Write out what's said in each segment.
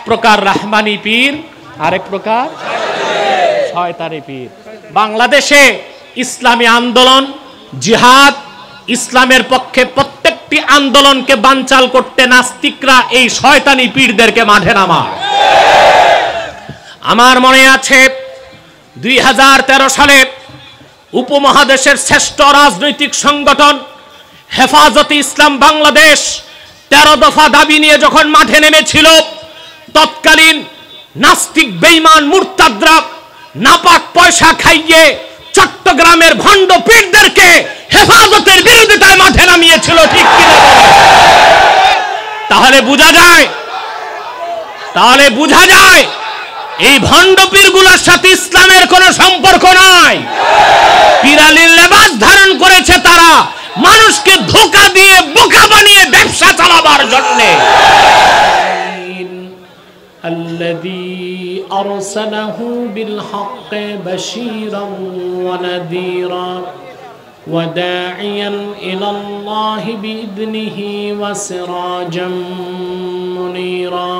প্রকার রাহমানি পীর, আরেক প্রকার শয়তানি পীর। বাংলাদেশে ইসলামী আন্দোলন, জিহাদ, ইসলামের পক্ষে প্রত্যেকটি আন্দোলনকে বানচাল করতে নাস্তিকরা এই শয়তানি পীরদেরকে মাঠে নামায়। আমার মনে আছে 2013 সালে উপমহাদেশের শ্রেষ্ঠ রাজনৈতিক সংগঠন হেফাজতে ইসলাম বাংলাদেশ 13 দফা দাবি নিয়ে যখন মাঠে নেমেছিল, তৎকালীন নাস্তিক বেঈমান মুরতাদরা নাপাক পয়সা খাইয়ে চট্টগ্রামের ভণ্ড পীরদেরকে হেফাজতের বিরোধিতায় মাঠে নামিয়েছিল, ঠিক কিনা? তাহলে বোঝা যায় এই ভণ্ড পীরগুলোর সাথে ইসলামের কোনো সম্পর্ক নাই। পীরালির লেবাস ধারণ করেছে তারা মানুষকে ধোঁকা দিয়ে বোকা বানিয়ে ব্যবসা চালাবার জন্য। الذي أرسله بالحق بشيرا ونذيرا وداعيا إلى الله بإذنه وسراجا منيرا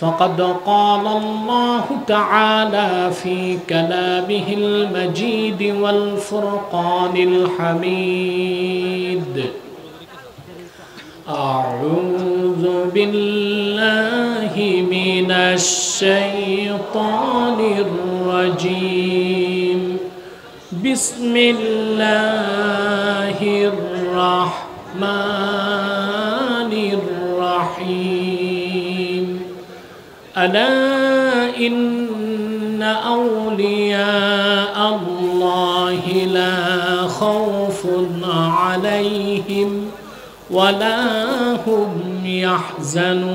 فقد قال الله تعالى في كلامه المجيد والفرقان الحميد أعوذ بالله من الشيطان الرجيم بسم الله الرحمن الرحيم ألا إن أولياء الله لا خوف عليهم ولا هم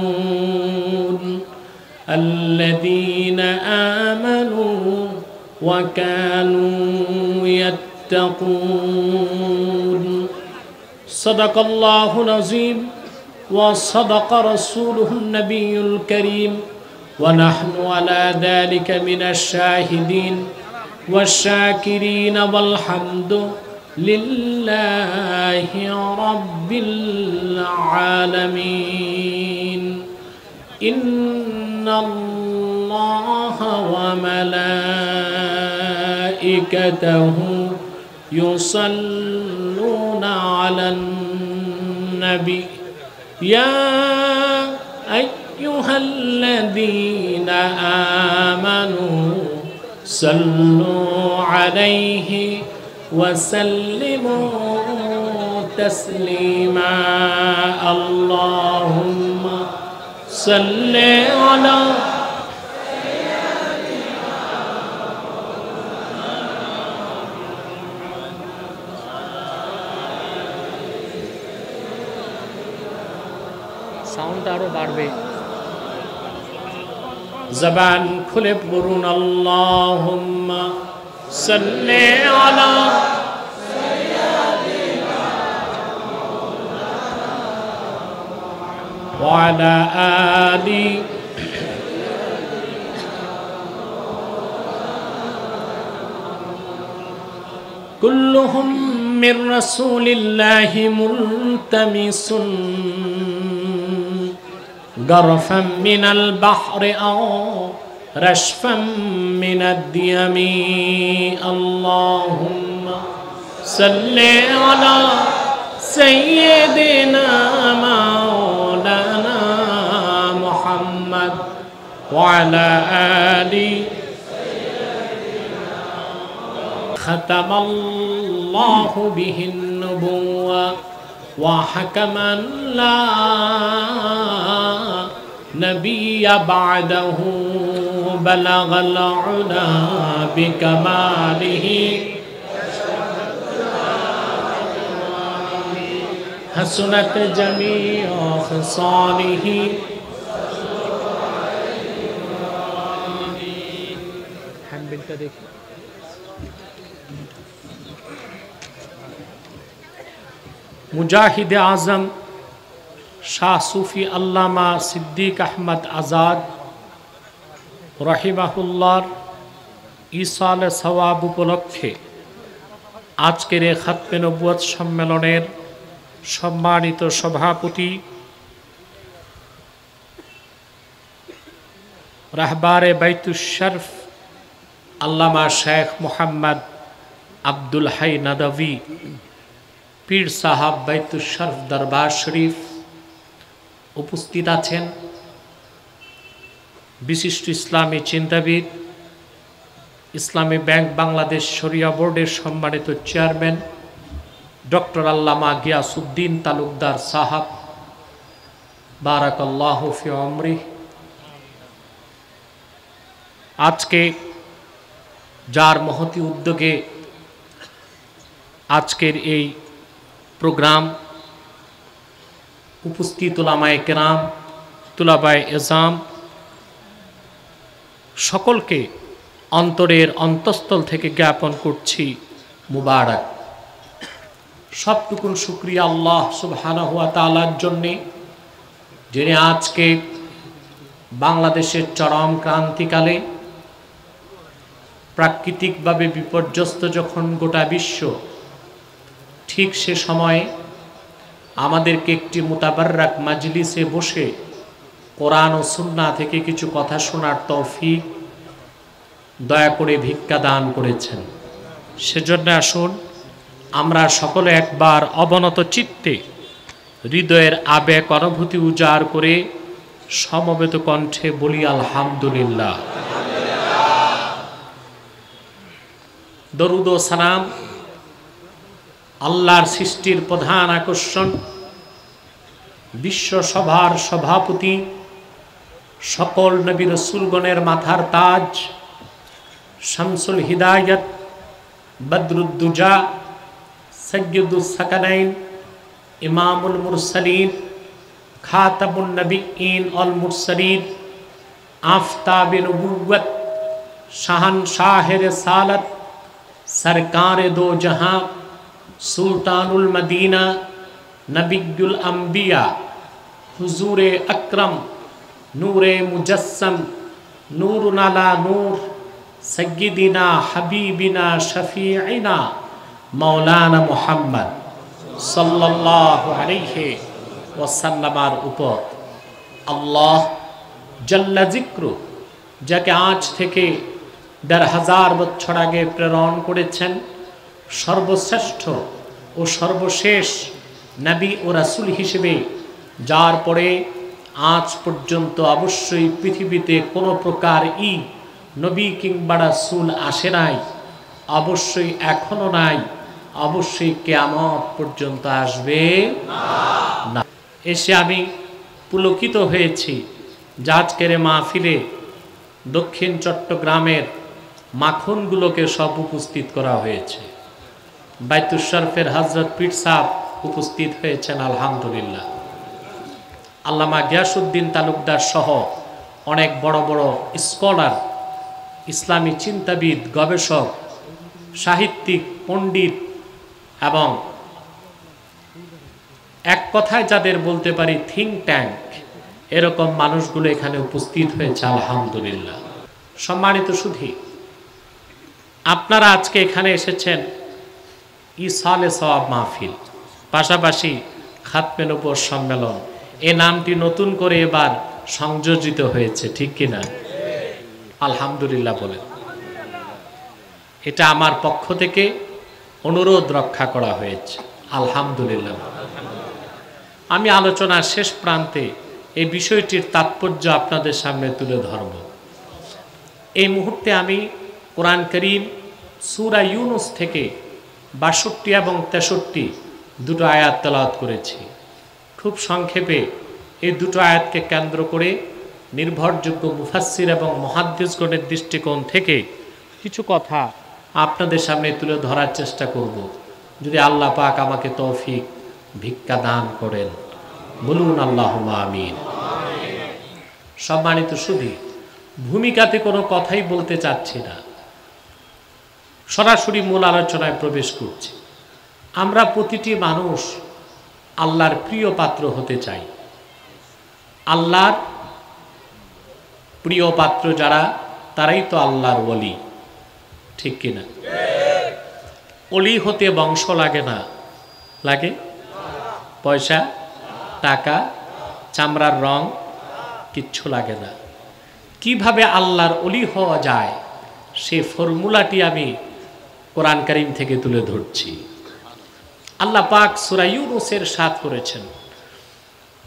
يحزنون الذين آمنوا وكانوا يتقون صدق الله العظيم وصدق رسوله النبي الكريم ونحن على ذلك من الشاهدين والشاكرين والحمد لله رب العالمين إن الله وملائكته يصلون على النبي يا أيها الذين آمنوا صلوا عليه وسلموا تسليما اللهم صل على সাউন্ড আরো বাড়বে জবান খুলে পড়ুন আল্লাহুম্মা সাল্লি আলা ওয়া আলা আলি কুল্লুহুম মির রাসূলিল্লাহি মুলতামিসুন غرفا من البحر أو رشفا من الديم اللهم صل على سيدنا مولانا محمد وعلى آله ختم الله به النبوة وحكما لا نبي بعده بلغ العلا بكماله حسنت جميع خصاله মুজাহিদে আজম শাহ সুফি আল্লামা সিদ্দিক আহমদ আজাদ রহিমাহুল্লাহর ইসালে সওয়াব উপলক্ষে আজকের এই খাতমে নবুয়ত সম্মেলনের সম্মানিত সভাপতি রাহবারে বাইতুশ শরফ আল্লামা শেখ মোহাম্মদ আব্দুল হাই নাদভী পীর সাহাব বাইতুশ শরফ দরবার শরীফ উপস্থিত আছেন বিশিষ্ট ইসলামী চিন্তাবিদ, ইসলামী ব্যাংক বাংলাদেশ শরিয়া বোর্ডের সম্মানিত চেয়ারম্যান ডক্টর আল্লামা গিয়াসউদ্দিন তালুকদার সাহাব বারাকাল্লাহু ফি উমরিহি। আজকে যার মহতি উদ্যোগে আজকের এই প্রোগ্রাম, উপস্থিত উলামায়ে কেরাম, তুলাবায়ে এজাম, সকলকে অন্তরের অন্তঃস্থল থেকে জ্ঞাপন করছি মুবারক। সবটুকুন শুকরিয়া আল্লাহ সুবহানাহু ওয়া তাআলার জন্যে, যিনি আজকে বাংলাদেশের চরম ক্রান্তিকালে প্রাকৃতিকভাবে বিপর্যস্ত যখন গোটা বিশ্ব, ঠিক সে সময়ে আমাদেরকে একটি মুতাবাররাক মাজলিসে বসে কোরআন ও সুন্নাহ থেকে কিছু কথা শোনার তৌফিক দয়া করে ভিক্ষা দান করেছেন। সেজন্য আসুন আমরা সকলে একবার অবনত চিত্তে হৃদয়ের আবেগ অনুভূতি উজাড় করে সমবেত কণ্ঠে বলি আলহামদুলিল্লাহ। দরুদ ও সালাম আল্লাহর সৃষ্টির প্রধান আকর্ষণ, বিশ্ব সভার সভাপতি, সকল নবী রাসূলগণের মাথার তাজ, শামসুল হিদায়াত, বদরুদ্দুজা, সাইয়্যিদুস সাকানাইন, ইমামুল মুরসালিন, খাতামুন নবিয়্যিন ওয়াল মুরসালিন, আফতাবে নবুওয়াত, শাহনশাহে রিসালাত, সরকারে দো জাহাं, সুলতানুল মদিনা, নবিয়ুল আম্বিয়া, হুজুরে আকরম, নূরে মুজাসসম, নূরুন আলা নূর, সাইয়্যিদিনা হাবিবিনা শফিঈনা মাওলানা মুহাম্মদ সাল্লাল্লাহু আলাইহি ওয়াসাল্লামের উপর আল্লাহ জাল্লা যিকরু, যাকে আজ থেকে ১,৫০০ বছর আগে প্রেরণ করেছেন, সর্বশ্রেষ্ঠ ও সর্বশেষ নবী ও রাসূল হিসেবে, যার পরে আজ পর্যন্ত অবশ্যই পৃথিবীতে কোনো প্রকার নবী কিংবা রাসূল আসে নাই, অবশ্যই এখনো নাই, অবশ্যই কিয়ামত পর্যন্ত আসবে না। এসে আমি পুলকিত হয়েছি যে আজকের মাহফিলে দক্ষিণ চট্টগ্রামের মাখনগুলোকে সব উপস্থিত করা হয়েছে। বাইতুশ শরফের হযরত পীর সাহেব উপস্থিত হয়েছেন আলহামদুলিল্লাহ। আল্লামা গিয়াসউদ্দিন তালুকদার সহ অনেক বড় বড় স্কলার, ইসলামী চিন্তাবিদ, গবেষক, সাহিত্যিক, পণ্ডিত এবং এক কথায় যাদের বলতে পারি থিঙ্ক ট্যাঙ্ক, এরকম মানুষগুলো এখানে উপস্থিত হয়েছে আলহামদুলিল্লাহ। সম্মানিত সুধী, আপনারা আজকে এখানে এসেছেন ইসালে সওয়াব মাহফিল, পাশাপাশি খাতমে নবুয়ত সম্মেলন, এ নামটি নতুন করে এবার সংযোজিত হয়েছে, ঠিক কিনা? আলহামদুলিল্লাহ বলেন। এটা আমার পক্ষ থেকে অনুরোধ রক্ষা করা হয়েছে, আলহামদুলিল্লাহ। আমি আলোচনার শেষ প্রান্তে এই বিষয়টির তাৎপর্য আপনাদের সামনে তুলে ধরব। এই মুহূর্তে আমি কোরআন কারীম সূরা ইউনূস থেকে ৬২ এবং ৬৩ দুটো আয়াত তেলাওয়াত করেছি। খুব সংক্ষেপে এই দুটো আয়াতকে কেন্দ্র করে নির্ভরযোগ্য মুফাসসির এবং মুহাদ্দিসগণের দৃষ্টিকোণ থেকে কিছু কথা আপনাদের সামনে তুলে ধরার চেষ্টা করব, যদি আল্লাহ পাক আমাকে তৌফিক ভিক্ষা দান করেন। বলুন আল্লাহুম্মা আমিন। সম্মানিত সুধী, ভূমিকাতে কোনো কথাই বলতে চাচ্ছি না, সরাসরি মূল আলোচনায় প্রবেশ করছি। আমরা প্রতিটি মানুষ আল্লাহর প্রিয় পাত্র হতে চাই। আল্লাহর প্রিয় পাত্র যারা, তারাই তো আল্লাহর ওলি, ঠিক কিনা? ওলি হতে বংশ লাগে না, লাগে পয়সা, টাকা, চামড়ার রং, কিচ্ছু লাগে না। কিভাবে আল্লাহর ওলি হওয়া যায় সেই ফর্মুলাটি আমি কোরআন কারীম থেকে তুলে ধরছি। আল্লাহ পাক সূরা ইউনূসের ৭ করেছেন,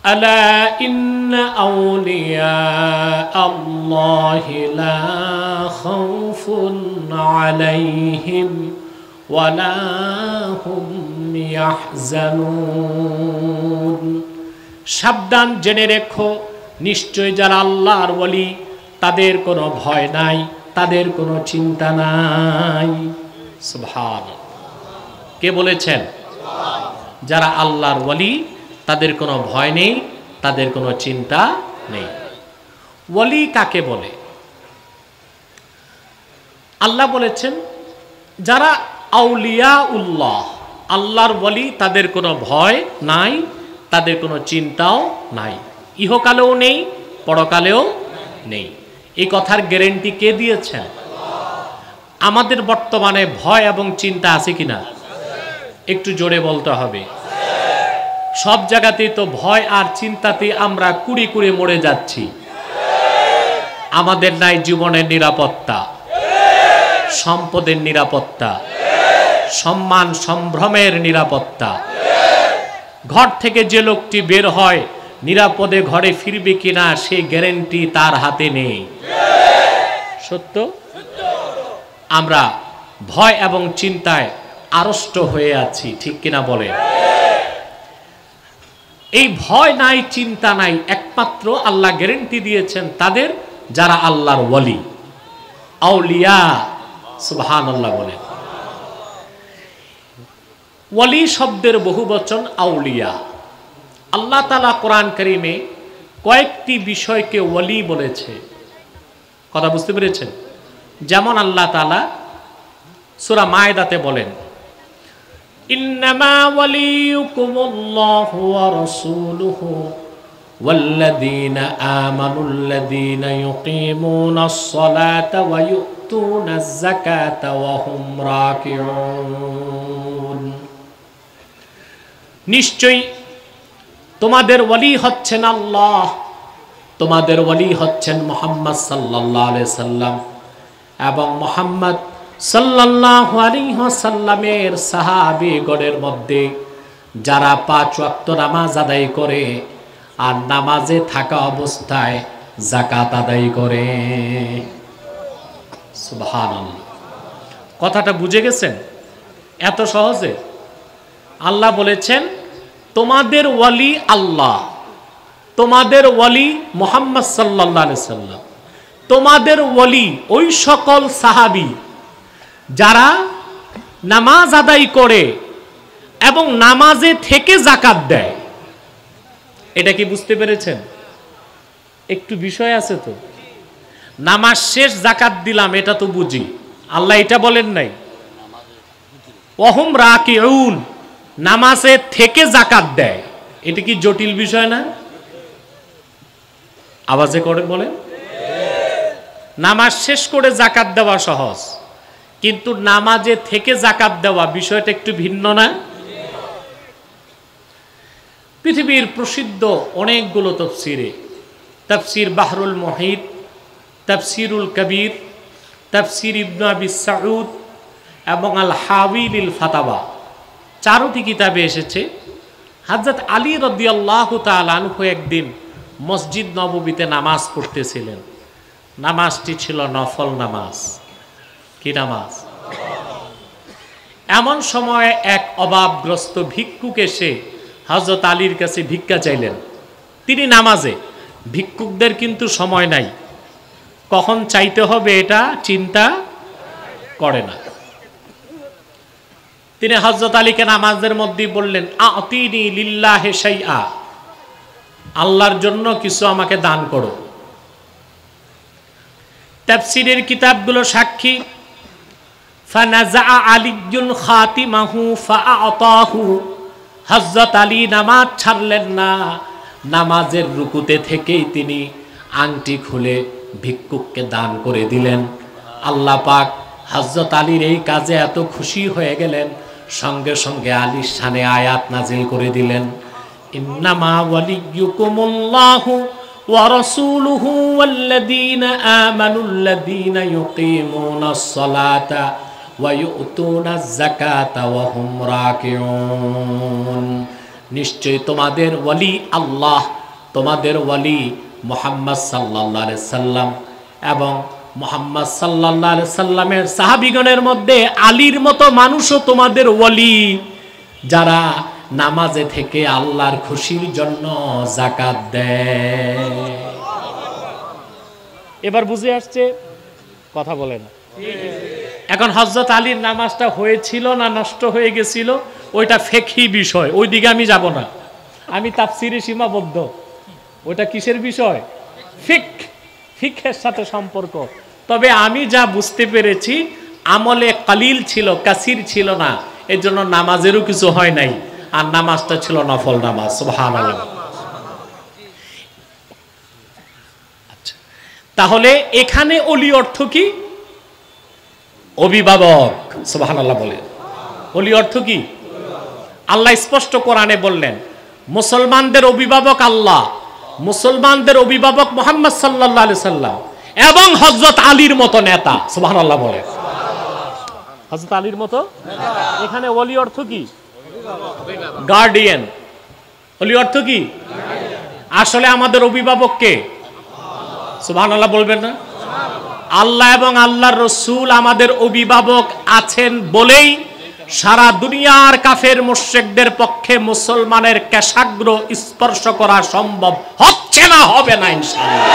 আলা ইন্না আউলিয়া আল্লাহি লা খাউফুন আলাইহিম ওয়ালা হুম ইয়াহজানুন। সাবধান, জেনে রেখো, নিশ্চয় যারা আল্লাহর ওলি তাদের কোনো ভয় নাই, তাদের কোনো চিন্তা নাই। সুবহানাল্লাহ। কে বলেছেন? যারা আল্লাহর ওলি তাদের কোনো ভয় নেই, তাদের কোনো চিন্তা নেই। ওলি কাকে বলে? আল্লাহ বলেছেন যারা আউলিয়া উল্লাহ, আল্লাহর ওলি, তাদের কোনো ভয় নাই, তাদের কোনো চিন্তাও নাই, ইহকালেও নেই, পরকালেও নেই। এই কথার গ্যারান্টি কে দিয়েছেন? আমাদের বর্তমানে ভয় এবং চিন্তা আছে কিনা? একটু জোরে বলতে হবে। সব জায়গাতেই তো ভয় আর চিন্তাতে আমরা কুড়ি কুড়ি মরে যাচ্ছি। আমাদের নাই জীবনের নিরাপত্তা, সম্পদের নিরাপত্তা, সম্মান সম্ভ্রমের নিরাপত্তা। ঘর থেকে যে লোকটি বের হয় নিরাপদে ঘরে ফিরবে কিনা সেই গ্যারান্টি তার হাতে নেই। সত্য? আমরা ভয় এবং চিন্তায় আড়ষ্ট হয়ে আছি, ঠিক কিনা বলেন? এই ভয় নাই, চিন্তা নাই, একমাত্র আল্লাহ গ্যারান্টি দিয়েছেন তাদের যারা আল্লাহর ওলি, আউলিয়া। সুবহানাল্লাহ বলে। ওলি শব্দের বহুবচন আউলিয়া। আল্লাহ তাআলা কোরআন কারীমে কয়েকটি বিষয়কে ওলি বলেছে। কথা বুঝতে পেরেছেন? যেমন আল্লাহ তাআলা সূরা মায়েদাতে বলেন, ইন্নামা ওয়ালিয়ুকুমুল্লাহু ওয়া রাসূলুহু ওয়াল্লাযীনা আমানুল্লাযীনা ইউকিমুনাস সালাতা ওয়া ইউতুনাজ যাকাতা ওয়া হুম রাকিউন। নিশ্চয়ই তোমাদের ওলি হচ্ছেন আল্লাহ, তোমাদের ওলি হচ্ছেন মুহাম্মদ সাল্লাল্লাহু আলাইহি সাল্লাম এবং মুহাম্মদ সাল্লাল্লাহু আলাইহি ওয়াসাল্লামের সাহাবীগণের মধ্যে যারা ৫ ওয়াক্ত নামাজ আদায় করে আর নামাজে থাকা অবস্থায় যাকাত আদায় করে। সুবহানাল্লাহ। কথাটা বুঝে গেছেন? এত সহজে আল্লাহ বলেছেন তোমাদের ওয়ালি আল্লাহ, তোমাদের ওয়ালি মুহাম্মদ সাল্লাল্লাহু আলাইহি সাল্লাম, তোমাদের ওয়ালি ওই সকল সাহাবী যারা নামাজ আদায় করে এবং নামাজে থেকে যাকাত দেয়। এটা কি বুঝতে পেরেছেন? একটু বিষয় আছে তো। নামাজ শেষ যাকাত দিলাম এটা তো বুঝি, আল্লাহ এটা বলেন নাই। ওয়াহুম রাকিউন, নামাজে থেকে যাকাত দেয়, এটা কি জটিল বিষয় না? আওয়াজে করে বলেন। নামাজ শেষ করে যাকাত দেওয়া সহজ, কিন্তু নামাজে থেকে যাকাত দেওয়া বিষয়টা একটু ভিন্ন না? পৃথিবীর প্রসিদ্ধ অনেকগুলো তাফসীরে, তাফসীর বাহরুল মুহিত, তাফসীরুল কবির, তাফসীর ইবনে আবি সাউদ এবং আল হাওয়াইলিল ফাতাওয়া, চারটি কিতাবে এসেছে হযরত আলী রাদিয়াল্লাহু তাআলা আনহু একদিন মসজিদ নববীতে নামাজ পড়তেছিলেন। নামাজটি ছিল নফল নামাজ। কি নামাজ? এমন সময় এক অভাবগ্রস্ত ভিক্ষুক এসে হযরত আলীর কাছে ভিক্ষা চাইলেন। তিনি নামাজে, ভিক্ষুকদের কিন্তু সময় নাই, কখন চাইতে হবে এটা চিন্তা করে না। তিনি হযরত আলীকে নামাজের মধ্যে বললেন, আতিনি লিল্লাহি শাইআ, আল্লাহর জন্য কিছু আমাকে দান করো। তাফসীরের কিতাবগুলো সাক্ষী, ফানাজা আলিয়ুন খাতিমাহু ফাআতাহু, হযরত আলী নামাজ ছাড়লেন না, নামাজের রুকুতে থেকেই তিনি আংটি খুলে ভিক্ষুককে দান করে দিলেন। আল্লাহ পাক হযরত আলীর এই কাজে এত খুশি হয়ে গেলেন, সঙ্গে সঙ্গে আলীর শানে আয়াত নাজিল করে দিলেন, ইন্নামা ওয়ালিয়ুকুমুল্লাহু ওয়া রাসূলুহু ওয়াল্লাযীনা আমানুল্লাযীনা ইউকিমুনাস সালাতা ওয়া ইউতুনাজ যাকাতা ওয়া হুম রাকিউন। নিশ্চয় তোমাদের ওয়ালি আল্লাহ, তোমাদের ওয়ালি মুহাম্মদ সাল্লাল্লাহু আলাইহি সাল্লাম এবং মুহাম্মদ সাল্লাল্লাহু আলাইহি সাল্লামের সাহাবীগণের মধ্যে আলীর মতো মানুষও তোমাদের ওয়ালি, যারা নামাজে থেকে আল্লাহর খুশির জন্য যাকাত দেয়। এবার বুঝে আসছে? কথা বলে না। এখন হযরত আলীর নামাজটা হয়েছিল না নষ্ট হয়ে গেছিল ওইটা ফিকহি বিষয়, ওই দিকে আমি যাব না, আমি তাফসিরে সীমাবদ্ধ। ওটা কিসের বিষয়? ফিকহের সাথে সম্পর্ক। তবে আমি যা বুঝতে পেরেছি আমলে কালিল ছিল, কাসির ছিল না, এর জন্য নামাজেরও কিছু হয় নাই, আর নামাজটা ছিল নফল নামাজ। সুবহানাল্লাহ। আচ্ছা, তাহলে এখানে ওলি অর্থ কি? অভিভাবক। সুবহানাল্লাহ বলে। ওলি অর্থ কি? আল্লাহ স্পষ্ট কোরআনে বললেন মুসলমানদের অভিভাবক আল্লাহ, মুসলমানদের অভিভাবক মুহাম্মদ সাল্লাল্লাহু আলাইহি সাল্লাম এবং হযরত আলীর মতো নেতা। সুবহানাল্লাহ বলে। হযরত আলীর মতো এখানে ওলি অর্থ কি? গার্ডিয়ান। ওলি অর্থ কি? আসলে আমাদের অভিভাবক কে? সুবহানাল্লাহ বলবেন না? আল্লাহ এবং আল্লাহর রাসূল আমাদের অভিভাবক আছেন বলেই সারা দুনিয়ার কাফের মুশরিকদের পক্ষে মুসলমানের কেশাগ্র স্পর্শ করা সম্ভব হচ্ছে না, হবে না ইনশাআল্লাহ।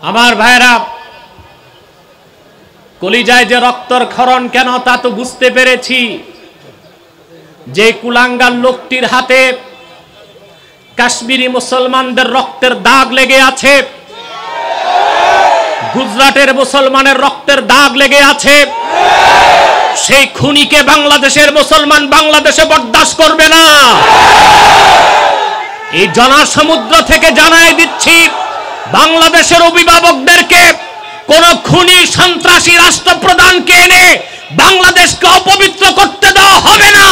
আমার ভাইরা, কলিজায় যে রক্তর ক্ষরণ কেন তা তো বুঝতে পেরেছি। যে কুলাঙ্গার লোকটির হাতে কাশ্মীরি মুসলমানদের রক্তের দাগ লেগে আছে, গুজরাটের মুসলমানের রক্তের দাগ লেগে আছে, সেই খুনিকে বাংলাদেশের মুসলমান বাংলাদেশে বরদাস্ত করবে না। এই জনসমুদ্র থেকে জানাই দিচ্ছি বাংলাদেশের অভিভাবকদেরকে, কোন খুনি সন্ত্রাসী রাষ্ট্রপ্রধানকে এনে বাংলাদেশকে অপবিত্র করতে দেওয়া হবে না।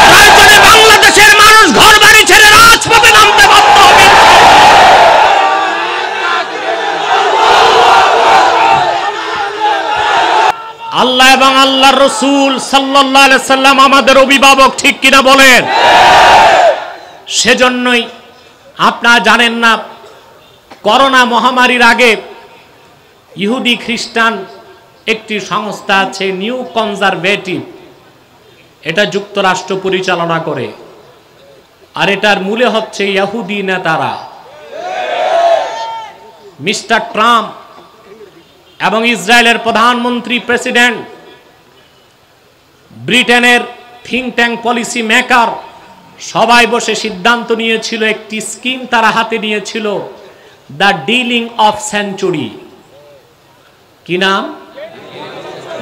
প্রয়োজনে বাংলাদেশের মানুষ ঘর বাড়ি ছেড়ে রাজপথে নামতে বাধ্য হবে। আল্লাহ এবং আল্লাহর রাসূল সাল্লাল্লাহু আলাইহি সাল্লাম আমাদের অভিভাবক, ঠিক কিনা বলেন? সেজন্যই আপনারা জানেন না, করোনা মহামারীর আগে ইহুদি খ্রিস্টান একটি সংস্থা আছে নিউ কনজারভেটিভ, এটা যুক্তরাষ্ট্র পরিচালনা করে, আর এটার মূলে হচ্ছে ইহুদি নেতারা। মিস্টার ট্রাম্প এবং ইসরায়েলের প্রধানমন্ত্রী প্রেসিডেন্ট, ব্রিটেনের থিঙ্ক ট্যাঙ্ক পলিসি মেকার সবাই বসে সিদ্ধান্ত নিয়েছিল, একটি স্কিম তারা হাতে নিয়েছিল, দ্য ডিলিং অফ সেঞ্চুরি। কি নাম?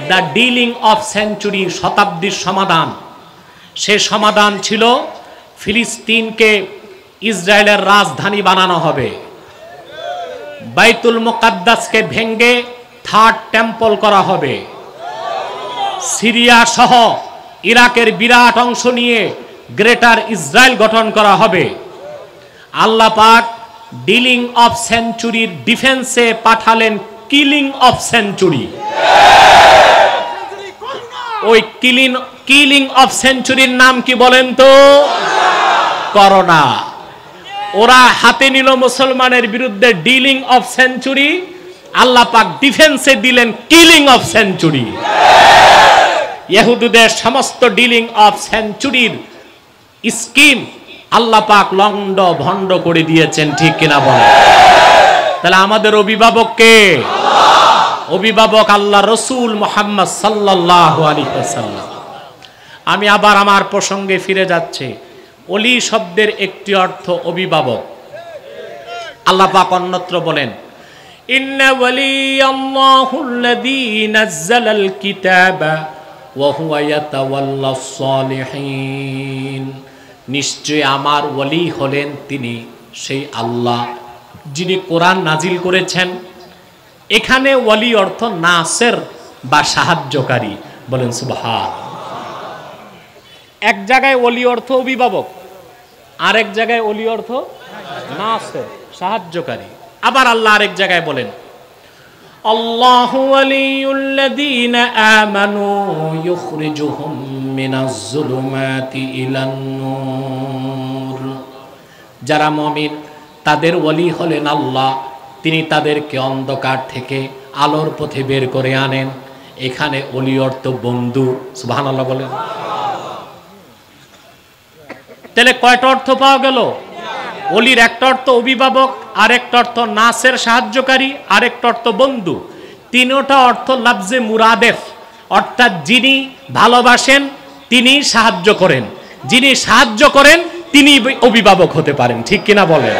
দ্য ডিলিং অফ সেঞ্চুরি, শতাব্দীর সমাধান। সে সমাধান ছিল ফিলিস্তিনকে ইসরায়েলের রাজধানী বানানো হবে, বাইতুল মুকাদ্দাসকে ভেঙ্গে থার্ড টেম্পল করা হবে, সিরিয়া সহ ইরাকের বিরাট অংশ নিয়ে গ্রেটার ইসরায়েল গঠন করা হবে। আল্লাহ পাক ডিলিং অফ সেঞ্চুরির ডিফেন্সে পাঠালেন কিলিং অফ সেঞ্চুরি। ওই কিলিং অফ সেঞ্চুরির নাম কি বলেন তো? করোনা। ওরা হাতে নিল মুসলমানের বিরুদ্ধে ডিলিং অফ সেঞ্চুরি, আল্লাহ পাক ডিফেন্সে দিলেন কিলিং অফ সেঞ্চুরি। ইহুদিদের সমস্ত ডিলিং অফ সেঞ্চুরির স্কিম আল্লাহ পাক লন্ড ভন্ড করে দিয়েছেন, ঠিক কিনা বলেন? তাহলে আমাদের অভিভাবক কে? অভিভাবক আল্লাহ রাসূল মুহাম্মদ সাল্লাল্লাহু আলাইহি ওয়াসাল্লাম। আমি আবার আমার প্রসঙ্গে ফিরে যাচ্ছি। ওলি শব্দের একটি অর্থ অভিভাবক। আল্লাহ পাক অন্যত্র বলেন, ইন্না ওয়ালিয়াল্লাহুল্লাযী নাযালাল কিতাবা ওয়া হুয়া ইয়াতাওয়াল্লাস সালিহিন, নিশ্চয় আমার ওলি হলেন তিনি সেই আল্লাহ যিনি কোরআন নাজিল করেছেন। এখানে ওলি অর্থ নাসের বা সাহায্যকারী, বলেন সুবহান। এক জায়গায় ওলি অর্থ অভিভাবক, আরেক জায়গায় ওলি অর্থ নাসের সাহায্যকারী। আবার আল্লাহ আরেক জায়গায় বলেন আল্লাহু ওয়ালিয়ুল্লাযীনা আমানু ইউখরিজুহুম মিনাজ যুলুমাতি ইলান নূর, যারা মুমিন তাদের ওলি হলেন আল্লাহ, তিনি তাদেরকে অন্ধকার থেকে আলোর পথে বের করে আনেন। এখানে ওলি অর্থ বন্ধু, সুবহানাল্লাহ বলেন। তাহলে কয়টা অর্থ পাওয়া গেল? ওলির একটা অর্থ অভিভাবক, আরেকটা অর্থ নাসের সাহায্যকারী, আরেকটা অর্থ বন্ধু। তিনটা অর্থ লাফজে মুরাদেফ, অর্থাৎ যিনি ভালোবাসেন তিনি সাহায্য করেন, যিনি সাহায্য করেন তিনি অভিভাবক হতে পারেন, ঠিক কিনা বলেন?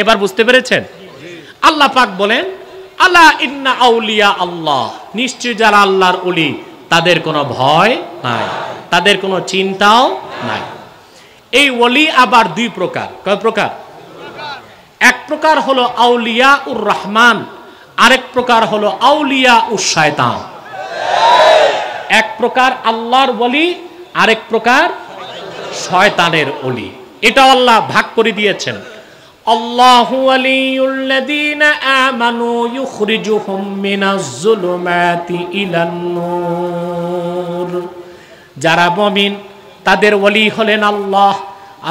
এবার বুঝতে পেরেছেন? আল্লাহ পাক বলেন আলা ইন্না আউলিয়া আল্লাহ, নিশ্চয় যারা আল্লাহর ওলি তাদের কোনো ভয় নাই, তাদের কোনো চিন্তাও নাই। এই ওলি আবার দুই প্রকার। কয় প্রকার? এক প্রকার হলো আউলিয়া উর রহমান, আরেক প্রকার হলো আউলিয়া উস শয়তান। এক প্রকার আল্লাহর ওলি, আরেক প্রকার শয়তানের ওলি। এটা আল্লাহ ভাগ করে দিয়েছেন। আল্লাহু ওয়ালিয়ুল্লাযীনা আমানু ইউখরিজুহুম মিনাজ যুলুমাতি ইলান নূর, যারা মুমিন তাদের ওলি হলেন আল্লাহ,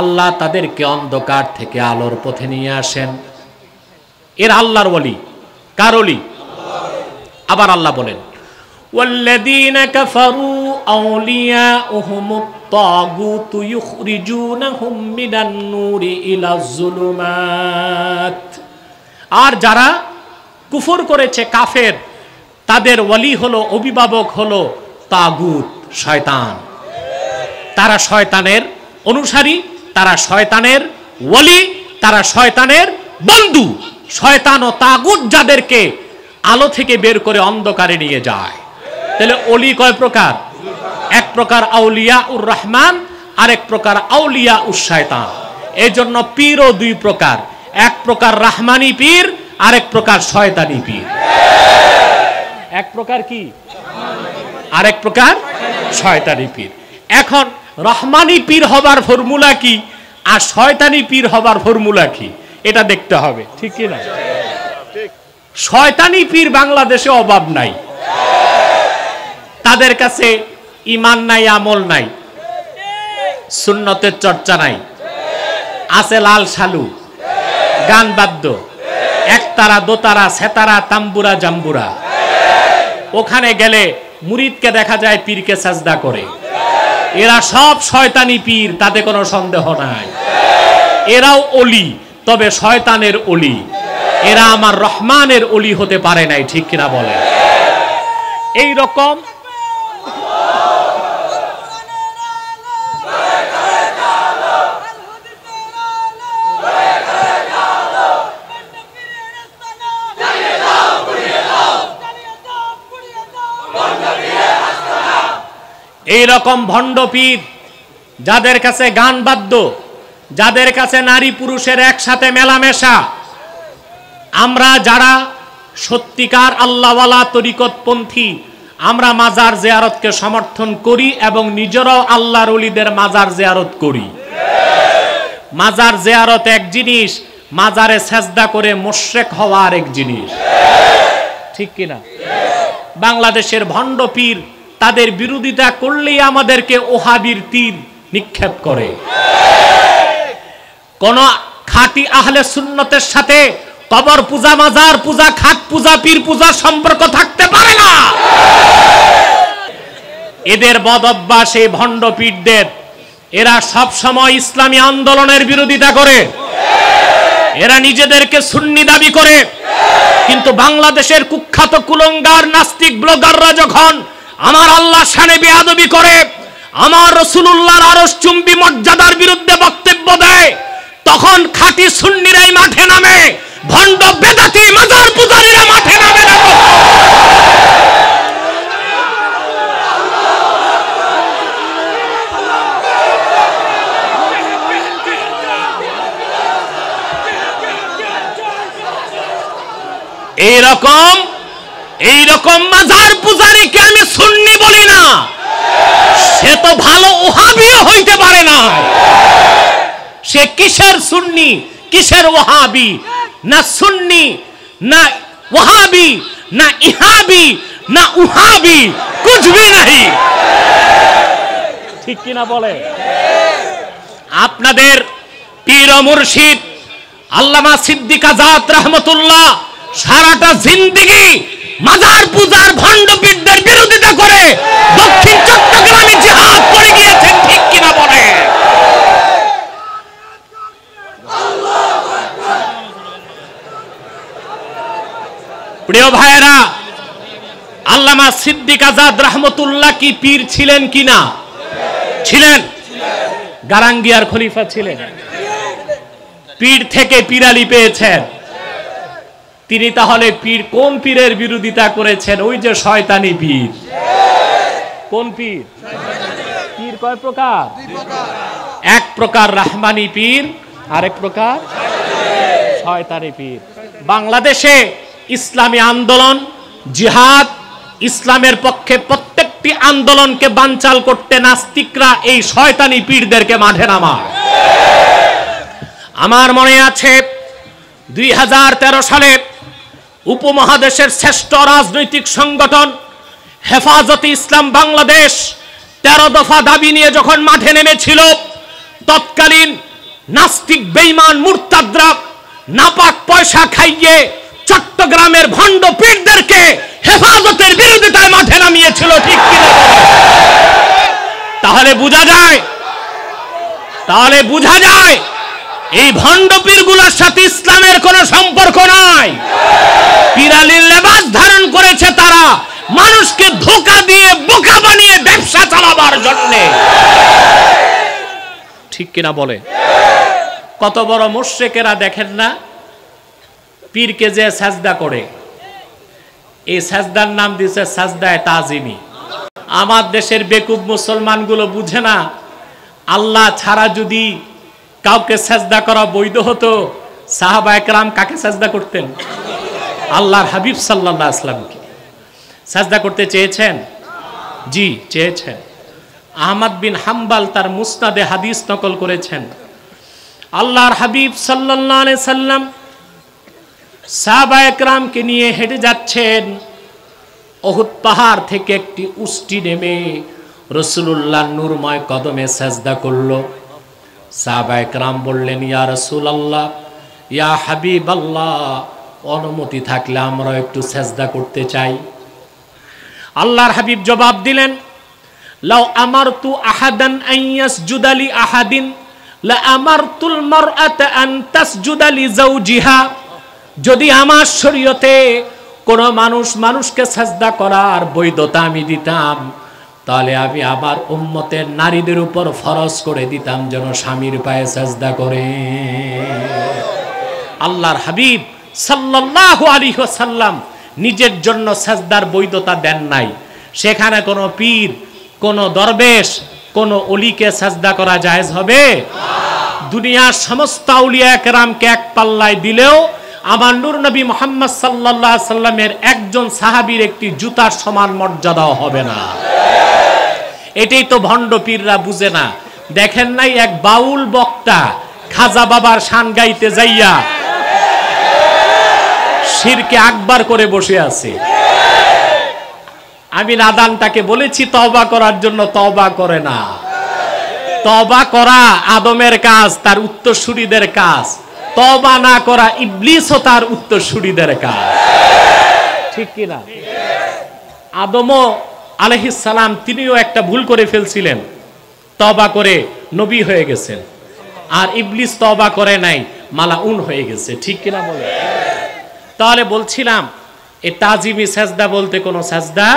আল্লাহ তাদেরকে অন্ধকার থেকে আলোর পথে নিয়ে আসেন। এর আল্লাহর ওলি। কার ওলি? আবার আল্লাহ বলেন ওয়াল্লাযীনা কাফারু আউলিয়াউহুমুত তাগুতু ইউখরিজুনাহুম মিনান নূরি ইলাজ যুলুমাত, আর যারা কুফর করেছে কাফের তাদের ওলি হলো, অভিভাবক হলো তাগুত, শয়তান। তারা শয়তানের অনুসারী, তারা শয়তানের ওলি, তারা শয়তানের বন্ধু। শয়তান ও তাগুত যাদেরকে আলো থেকে বের করে অন্ধকারে নিয়ে যায়। তাহলে ওলি কয় প্রকার? এক প্রকার আউলিয়া উর রহমান, আরেক প্রকার আউলিয়া উস শয়তান। এই জন্য পীরও দুই প্রকার, এক প্রকার রহমানি পীর, আরেক প্রকার শয়তানি পীর। এক প্রকার কি? আরেক প্রকার শয়তানি পীর। এখন রহমানি পীর হবার ফর্মুলা কি আর শয়তানি পীর হবার ফর্মুলা কি, এটা দেখতে হবে, ঠিক কি না? শয়তানি পীর বাংলাদেশে অভাব নাই, তাদের কাছে ঈমান নাই, আমল নাই, সুন্নতের চর্চা নাই, আছে লাল সালু, গান বাদ্য, একতারা, দোতারা, সেতারা, তাম্বুরা, জাম্বুরা। ওখানে গেলে মুরিদকে দেখা যায় পীরকে সাজদা করে। এরা সব শয়তানি পীর, তাতে কোনো সন্দেহ নাই। এরাও ওলি, তবে শয়তানের ওলি। এরা আমার রহমানের ওলি হতে পারে নাই, ঠিক কিনা বলে? এই রকম ভণ্ড পীর, যাদের কাছে গান বাদ্য, যাদের কাছে নারী পুরুষের একসাথে মেলামেশা। আমরা যারা সত্যিকার আল্লাহওয়ালা তরিকতপন্থী, আমরা মাজার জিয়ারতকে সমর্থন করি এবং নিজেরাও আল্লাহর ওলিদের মাজার জিয়ারত করি। মাজার জিয়ারত এক জিনিস, মাজারে সেজদা করে মুশরিক হওয়া আরেক জিনিস, ঠিক কিনা? বাংলাদেশের ভণ্ড পীর তাদের বিরোধিতা করলেই আমাদেরকে ওহাবির তীর নিক্ষেপ করে। কোন খাঁটি আহলে সুন্নতের সাথে কবর পূজা, মাজার পূজা, খাট পূজা, পীর পূজা সম্পর্ক থাকতে পারে না। এদের বদ অভ্যাস এই ভণ্ড পীরদের। এরা সব সময় ইসলামী আন্দোলনের বিরোধিতা করে, এরা নিজেদেরকে সুন্নি দাবি করে, কিন্তু বাংলাদেশের কুখ্যাত কুলঙ্গার নাস্তিক ব্লগাররা যখন আমার আল্লাহ শানে বেয়াদবি করে, আমার রাসূলুল্লাহর আরশ চুম্বি মর্যাদার বিরুদ্ধে বক্তব্য দেয়, তখন খাঁটি সুন্নিরাই মাঠে নামে, ভণ্ড বেদাতি মাজার পূজারীরা মাঠে নামে না। এইরকম মাজার পূজারীকে আমি সুন্নি বলি না, সে তো ভালো ওহাবিও হইতে পারে না। সে কিসের সুন্নি, কিসের ওহাবি? না সুন্নি, না ওহাবি, না ইহাবি, না উহাবি, কুছ ভি नहीं। ঠিক কিনা বলে? আপনাদের পীর ও মুর্শিদ আল্লামা সিদ্দিক আজাদ রহমতুল্লাহ সারাটা জিন্দেগি মাজার পূজার ভণ্ডপীরদের বিরোধিতা করে দক্ষিণ চট্টগ্রামে জিহাদ করে গিয়েছেন। ঠিক কিনা বলে? প্রিয় ভাইরা, আল্লামা সিদ্দিক আজাদ রহমতুল্লাহ কি পীর ছিলেন কিনা? ছিলেন। গারাঙ্গিয়ার খলিফা ছিলেন, পীর থেকে পীরালি পেয়েছেন। তিনি তাহলে পীর, কোন পীরের বিরোধিতা করেছেন? ওই যে শয়তানি পীর। কোন পীর? পীর কয় প্রকার? এক প্রকার রাহমানি পীর, আরেক প্রকার শয়তানি পীর। বাংলাদেশে ইসলামী আন্দোলন, জিহাদ, ইসলামের পক্ষে প্রত্যেকটি আন্দোলনকে বানচাল করতে নাস্তিকরা এই শয়তানি পীরদেরকে মাঠে নামায়। আমার মনে আছে 2013 সালে উপমহাদেশের শ্রেষ্ঠ রাজনৈতিক সংগঠন হেফাজতে ইসলাম বাংলাদেশ 13 দফা দাবি নিয়ে যখন মাঠে নেমেছিল, তৎকালীন নাস্তিক বেঈমান মুরতাদরা নাপাক পয়সা খাইয়ে চট্টগ্রামের ভণ্ড পীরদেরকে হেফাজতের বিরোধিতায় মাঠে নামিয়েছিল। ঠিক কিনা? তাহলে বোঝা যায় এই ভণ্ড পীরগুলোর সাথে ইসলামের কোনো সম্পর্ক নাই। পীরালির লেবাস ধারণ করেছে তারা মানুষকে ধোঁকা দিয়ে বোকা বানিয়ে ব্যবসা চালাবার জন্য। ঠিক কিনা বলে? কত বড় মুশরিকেরা দেখেন না, পীরকে যে সাজদা করে, এই সাজদার নাম দিয়েছে সাজদায়ে তাজিমি। আমার দেশের বেকুব মুসলমানগুলো বুঝে না, আল্লাহ ছাড়া যদি কাউকে সাজদা করা বৈধ হতো, সাহাবায়ে কেরাম কাকে সাজদা করতেন? আল্লাহর হাবিব সাল্লাল্লাহু আলাইহি ওয়াসাল্লামকে সাজদা করতে চেয়েছেন। জি, চেয়েছেন। আহমদ বিন হাম্বল তার মুসনাদে হাদিস নকল করেছেন, আল্লাহর হাবিব সাল্লাল্লাহু আলাইহি সাল্লাম সাহাবায়ে কেরামকে নিয়ে হেঁটে যাচ্ছেন। উহুদ পাহাড় থেকে একটি উষ্টি নেমে রাসূলুল্লাহ নূরময় কদমে সাজদা করলো। সাহাবায়ে কেরাম বললেন, ইয়া রাসূলুল্লাহ, ইয়া হাবিবাল্লাহ, অনুমতি থাকলে আমরা একটু সাজদা করতে চাই। আল্লাহর হাবিব জবাব দিলেন, লাউ আমারতু আহাদান আন ইয়াসজুদা লি আহাদিন লা আমারতুল মারআতা আন তাসজুদা লি যাওজিহা। যদি আমার শরীয়তে কোন মানুষকে সাজদা করার বৈধতা আমি দিতাম, তাহলে আমি আমার উম্মতের নারীদের উপর ফরজ করে দিতাম যেন স্বামীর পায়ে সাজদা করে। আল্লাহর হাবিব সাল্লাল্লাহু আলাইহি ওয়াসাল্লাম নিজের জন্য সাজদার বৈধতা দেন নাই। সেখানে কোনো পীর, কোনো দরবেশ, কোনো ওলিকে সাজদা করা জায়েজ হবে? দুনিয়ার সমস্ত আউলিয়া কেরামকে এক পাল্লায় দিলেও আমার নূর নবী মুহাম্মদ সাল্লাল্লাহু আলাইহি সাল্লামের একজন সাহাবীর একটি জুতার সমান মর্যাদাও হবে না। এটাই তো ভণ্ড পীররা বুঝে না। দেখেন নাই এক বাউল বক্তা খাজা বাবার শান গাইতে যাইয়া শিরকে আকবার করে বসে আছে। আমি নাদানটাকে বলেছি তওবা করার জন্য, তওবা করে না। তওবা করা আদমের কাজ, তার উত্তরসূরিদের কাজ। তওবা না করা ইবলিস ও তার উত্তরসূরিদের কাজ। ঠিক কি না? আদমও আলাইহিস সালাম তিনিও একটা ভুল করে ফেলছিলেন, তওবা করে নবী হয়ে গেছেন। আর ইবলিস তওবা করে নাই, মালাউন হয়ে গেছে। ঠিক কি না বলে? তাহলে বলছিলাম এই তাজিমি সাজদা বলতে কোনো সাজদা।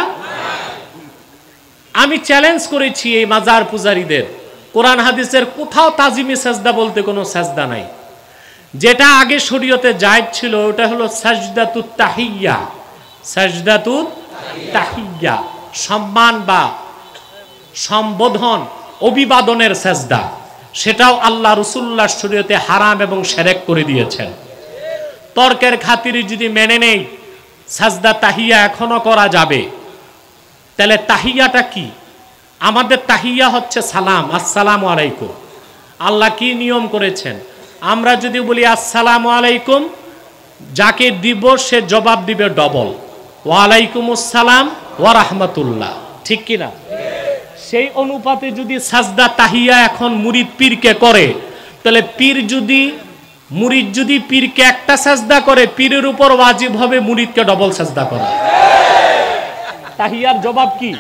আমি চ্যালেঞ্জ করেছি এই মাজার পূজারীদের, কোরআন হাদিসের কোথাও তাজিমি সাজদা বলতে কোনো সাজদা নাই। যেটা আগে শরীয়তে জায়েজ ছিল ওটা হলো সাজদাতুত তাহিয়্যা। সাজদাতুত তাহিয়্যা সম্মান বা সম্বোধন, অভিবাদনের সাজদা, সেটাও আল্লাহ রাসূলুল্লাহ শরীয়তে হারাম এবং শিরক করে দিয়েছেন। তর্কের খাতিরে যদি মেনে নেই সাজদা তাহিয়া এখনো করা যাবে। তাহলে তাহিয়াটা কি? আমাদের তাহিয়া হচ্ছে সালাম, আসসালামু আলাইকুম। আল্লাহ কি নিয়ম করেছেন? আমরা যদি বলি আসসালামু আলাইকুম, যাকে দিব সে জবাব দিবে ডবল, ওয়ালাইকুম আসসালাম ওয়া রাহমাতুল্লাহ, ঠিক কিনা? সেই অনুপাতে যদি সাজদা তাহিয়া এখন মুরিদ পীরকে করে, তাহলে মুরিদ যদি পীরকে একটা সাজদা করে, পীরের উপর ওয়াজিব হবে মুরিদকে ডবল সাজদা করা। তাহিয়ার জবাব কি?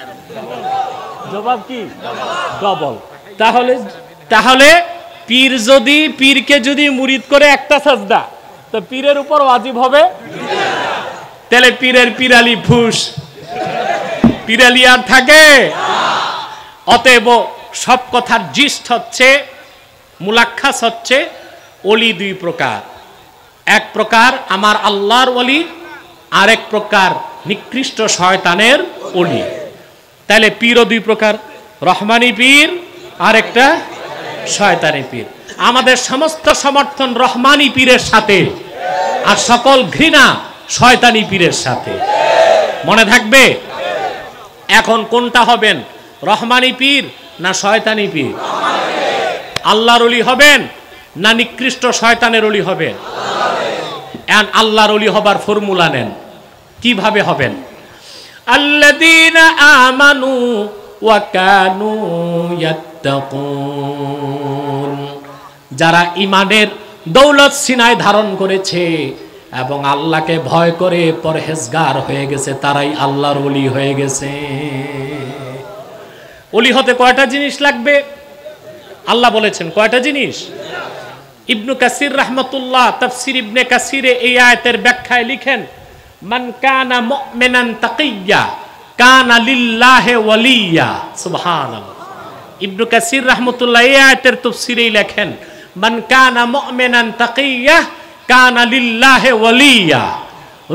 জবাব কি? ডবল। তাহলে পীরকে যদি মুরিদ করে একটা সাজদা, তো পীরের উপর ওয়াজিব হবে। তাহলে পীরের পীরালি ফুস, পীরালি আর থাকে? অতএব সব কথার জিস্ট হচ্ছে, মুলাক্খাস হচ্ছে, ওলি দুই প্রকার। এক প্রকার আমার আল্লাহর ওলি, আরেক প্রকার নিকৃষ্ট শয়তানের ওলি। তাহলে পীরও দুই প্রকার, রহমানি পীর আর একটা শয়তানি পীর। আমাদের সমস্ত সমর্থন রহমানি পীরের সাথে, আর সকল ঘৃণা শয়তানি পীরের সাথে। মনে থাকবে? এখন কোনটা হবেন, রহমানি পীর না শয়তানি পীর? আল্লাহর ওলি হবেন না নিকৃষ্ট শয়তানের ওলি হবেন? আল্লাহর ওলি হবার ফর্মুলা নেন, কিভাবে হবেন? আল্লাযীনা আমানু ওয়া কানু ইয়াত্তাকুন, যারা ঈমানের দৌলত সিনায় ধারণ করেছে এবং আল্লাহকে ভয় করে পরহেজগার হয়ে গেছে, তারাই আল্লাহর ওলি হয়ে গেছে। ওলি হতে কয়টা জিনিস লাগবে? আল্লাহ বলেছেন কয়টা জিনিস? ইবনু কাসির রাহমাতুল্লাহ তাফসীর ইবনে কাসিরে এই আয়াতের ব্যাখ্যায় লিখেন, মান কানা মুমিনান তাকিয়্যা কানা লিল্লাহি ওয়ালিয়্যা। সুবহানাল্লাহ। ইবনু কাসির রাহমাতুল্লাহ এই আয়াতের তাফসীরেই লেখেন, মান কানা মুমিনান তাকিয়্যা কানা লিল্লাহি ওয়ালিয়্যা।